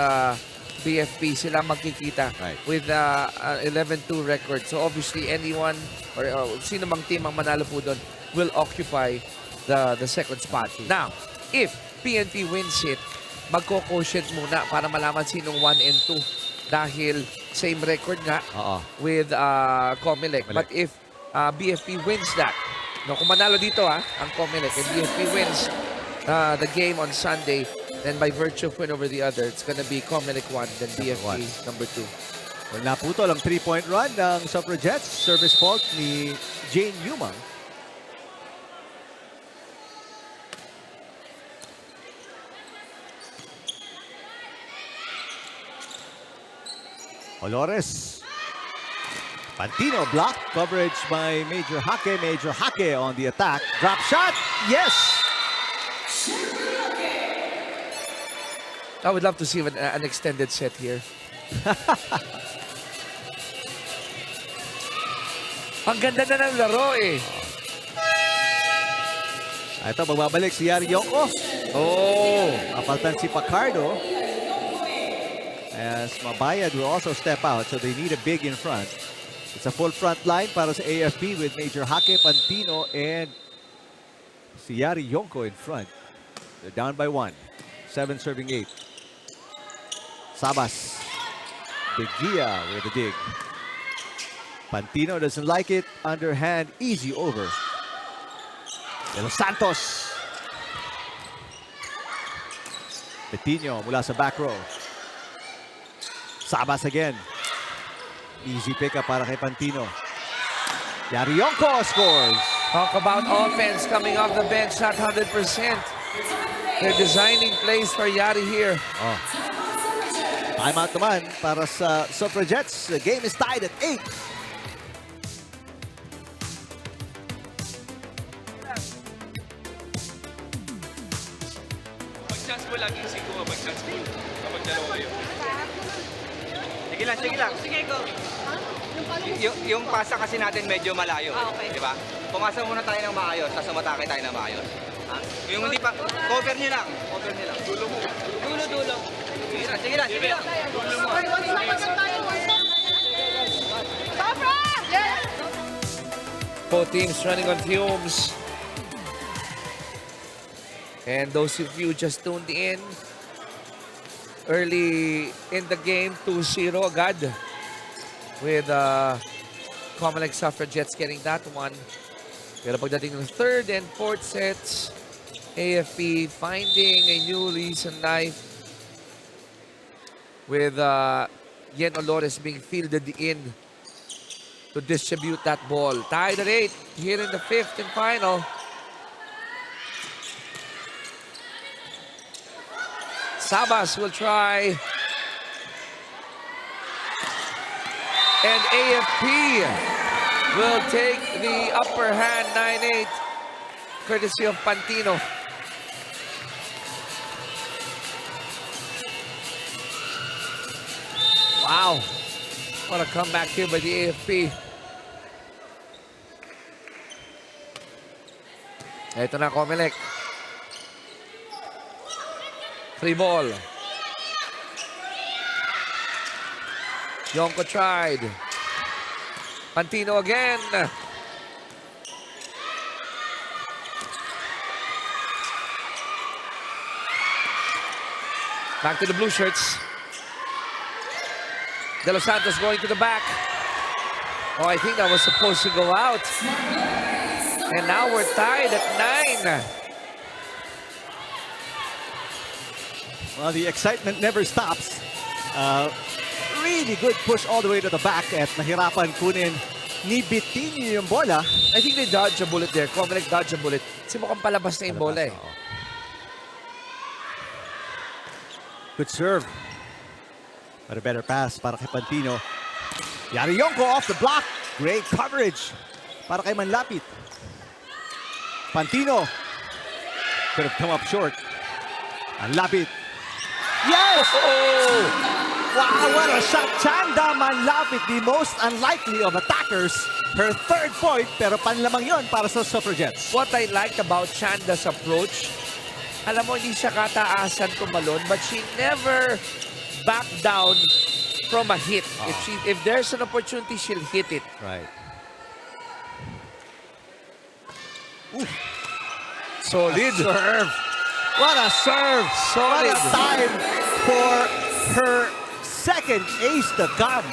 BFP. Sila magkikita with 11-2 record. So, obviously, anyone or sino mang team ang manalo po doon will occupy the second spot. Now, if PNP wins it, magko-quotient muna para malaman sinong 1 and 2. Dahil same record nga with COMELEC. But if BFP wins that, no, kung manalo dito ang COMELEC and BFP wins the game on Sunday, then by virtue of win over the other, it's gonna be COMELEC 1, then BFP number 2. Well, naputol ang 3-point run ng Suffragettes. Service fault ni Jane Yumang. Valores. Pantino blocked. Coverage by Major Hake. Major Hake on the attack. Drop shot. Yes! I would love to see an extended set here. Ang ganda na ng laro eh. Ito, magbabalik si Yari Yonko. Kapaltan si Pacardo. As Mabayad will also step out, so they need a big in front. It's a full front line para sa AFP with Major Hake, Pantino, and si Yari Yonko in front. They're down by 1. 7 serving 8. Sabas. Big Gia with a dig. Pantino doesn't like it. Underhand, easy over. De Los Santos. Betinho mula sa back row. Sabas again. Easy pickup para kay Pantino. Yari Yonko scores. Talk about offense coming off the bench, not 100%. They're designing plays for Yari here. Timeout naman para sa Suffragettes. The game is tied at 8. Mag-chance mo laging siko, mag-chance mo. Kapag dalawa kayo. Sige lang. Sige, go. Yung pasa kasi natin medyo malayo. Okay. Di ba? Pumasa muna tayo ng maayos, tapos umatake tayo ng maayos. Ha? Yung hindi pa, cover nyo lang. Cover nyo lang. Dulo mo. Dulo. Sige lang, sige lang, sige lang. Dulo mo. Both teams running on fumes. And those of you just tuned in, early in the game, 2-0 agad. With COMELEC Suffragettes getting that one. Pero pagdating ng third and fourth sets, AFP finding a new lease in life with Yen Olores being fielded in to distribute that ball. Tied at 8 here in the fifth and final. Sabas will try. And AFP will take the upper hand, 9-8, courtesy of Pantino. Wow. What a comeback here by the AFP. Ito na, COMELEC. 3 ball. Yonko tried. Pantino again. Back to the blue shirts. De Los Santos going to the back. Oh, I think that was supposed to go out. And now we're tied at 9. Well, the excitement never stops. Really good push all the way to the back at nahirapan kunin ni Bitinho yung bola. I think they dodged a bullet there. COMELEC dodged a bullet. Kasi mukhang palabas na yung bola eh. Good serve. But a better pass para kay Pantino. Yarionko off the block. Great coverage para kay Manlapit. Pantino could have come up short. Manlapit. Yes! Oh! Wow, what a shot. Chanda Manlapit, the most unlikely of attackers. Her third point, pero panlamang yon para sa Suffragettes. What I liked about Chanda's approach, alam mo, hindi siya kataasan tumalon, but she never backed down from a hit. If there's an opportunity, she'll hit it. Right. Solid. Serve. What a serve. Solid. What a time for her second ace to come.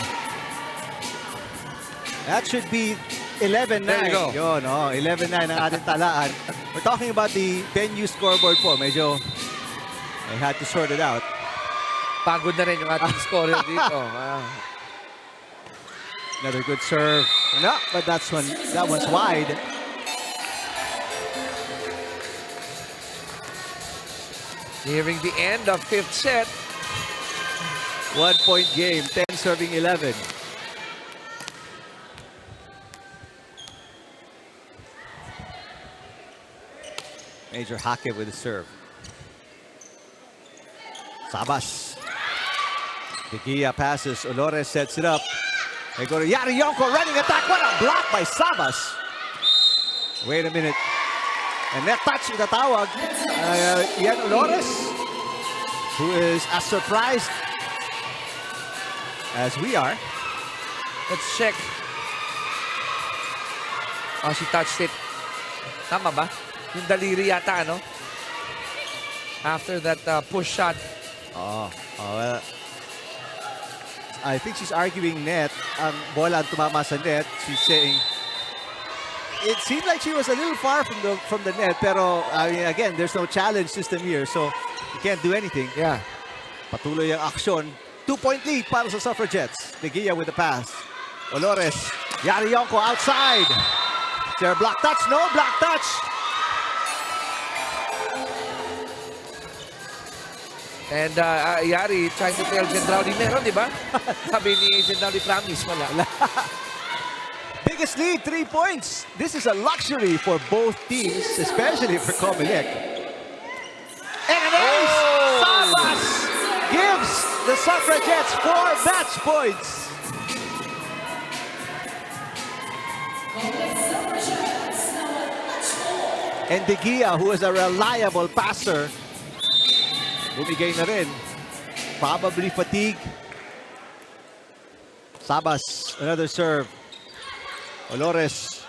That should be 11-9. There you go. Yun, 11-9 ang ating talaan. We're talking about the venue scoreboard po. Medyo I had to sort it out. Pagod na rin yung ating scorer dito. Another good serve. No, but that one's wide. Nearing the end of fifth set. 1-point game, 10 serving 11. Major Hake with the serve. Sabas. Bigia passes. Olores sets it up. They go to Yarionko, running attack. What a block by Sabas. Wait a minute. And that touch with the tawag. Yan Olores, who is as surprised as we are. Let's check. Oh, she touched it. Tama ba? Yung daliri yata, ano? After that push shot. Well, I think she's arguing net. Ang bola ang tumama sa net. She's saying it seemed like she was a little far from the net, pero I mean, again, there's no challenge system here, so you can't do anything. Yeah. Patuloy ang aksyon. 2-point lead para sa Suffragettes. Bigia with the pass. Olores. Yarionko outside. Is there a block touch? No block touch. And Yari trying to tell Gendraudi, meron, di ba? Sabi ni Gendraudi, promise, wala. Biggest lead, 3 points. This is a luxury for both teams, especially for COMELEC. And an ace! Sabas gives the Suffragettes 4 match points. And De Gia, who is a reliable passer, bumigay na rin. Probably fatigue. Sabas, another serve. Olores.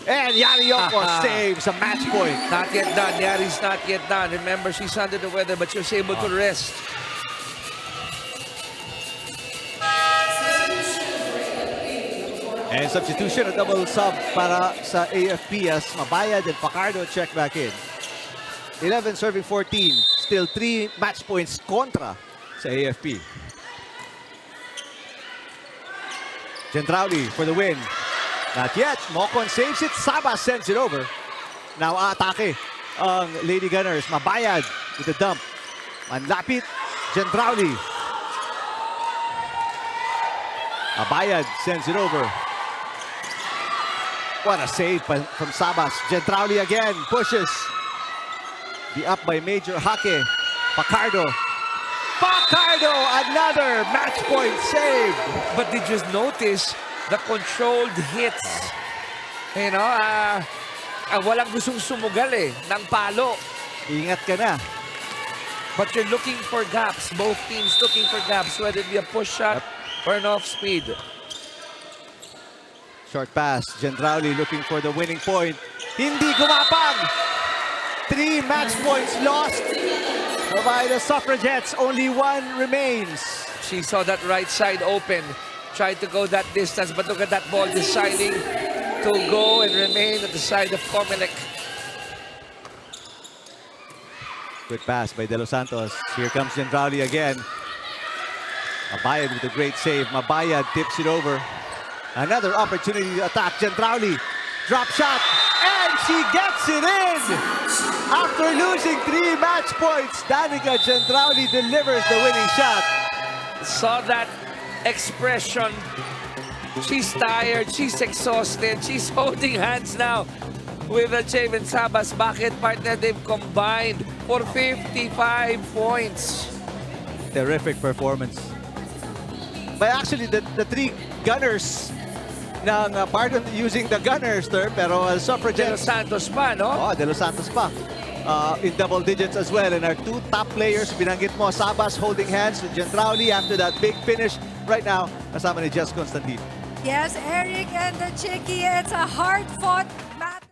And Yarioko saves a match point. Not yet done. Yari's not yet done. Remember, she's under the weather, but she was able to rest. And substitution, a double sub para sa AFP as Mabayad and Pacardo check back in. 11 serving 14. Still 3 match points kontra sa AFP. Gendrauli for the win. Not yet. Mocon saves it. Sabas sends it over. Now atake ang Lady Gunners. Mabayad with the dump. Manlapit. Gendrauli. Mabayad sends it over. What a save from Sabas. Gendrauli again pushes. The up by Major Hake. Pacardo. Pacardo, another match point save. But did you notice the controlled hits? You know, walang gustong sumugal ng palo. Ingat ka na. But you're looking for gaps. Both teams looking for gaps, whether it be a push shot or an off speed. Short pass. Gendrauli looking for the winning point. Hindi gumapag. 3 match points lost by the Suffragettes. Only 1 remains. She saw that right side open. Tried to go that distance, but look at that ball deciding to go and remain at the side of COMELEC. Good pass by De Los Santos. Here comes Gendrauli again. Mabayad with a great save. Mabayad tips it over. Another opportunity to attack. Gendrauli. Drop shot. And she gets it in. After losing 3 match points, Danica Gendrauli delivers the winning shot. Saw that expression. She's tired. She's exhausted. She's holding hands now with Javen Sabas. Bakit, partner? They've combined for 55 points. Terrific performance. But actually, the 3 Gunners ng, pardon using the Gunners term, pero De Los Suffragettes. Santos pa, no? Oh, De Los Santos pa. In double digits as well. And our 2 top players, binanggit mo, Sabas holding hands with Gendrauli after that big finish. Right now, kasama ni Jess Constantine. Yes, Eric and the Chicky, it's a hard-fought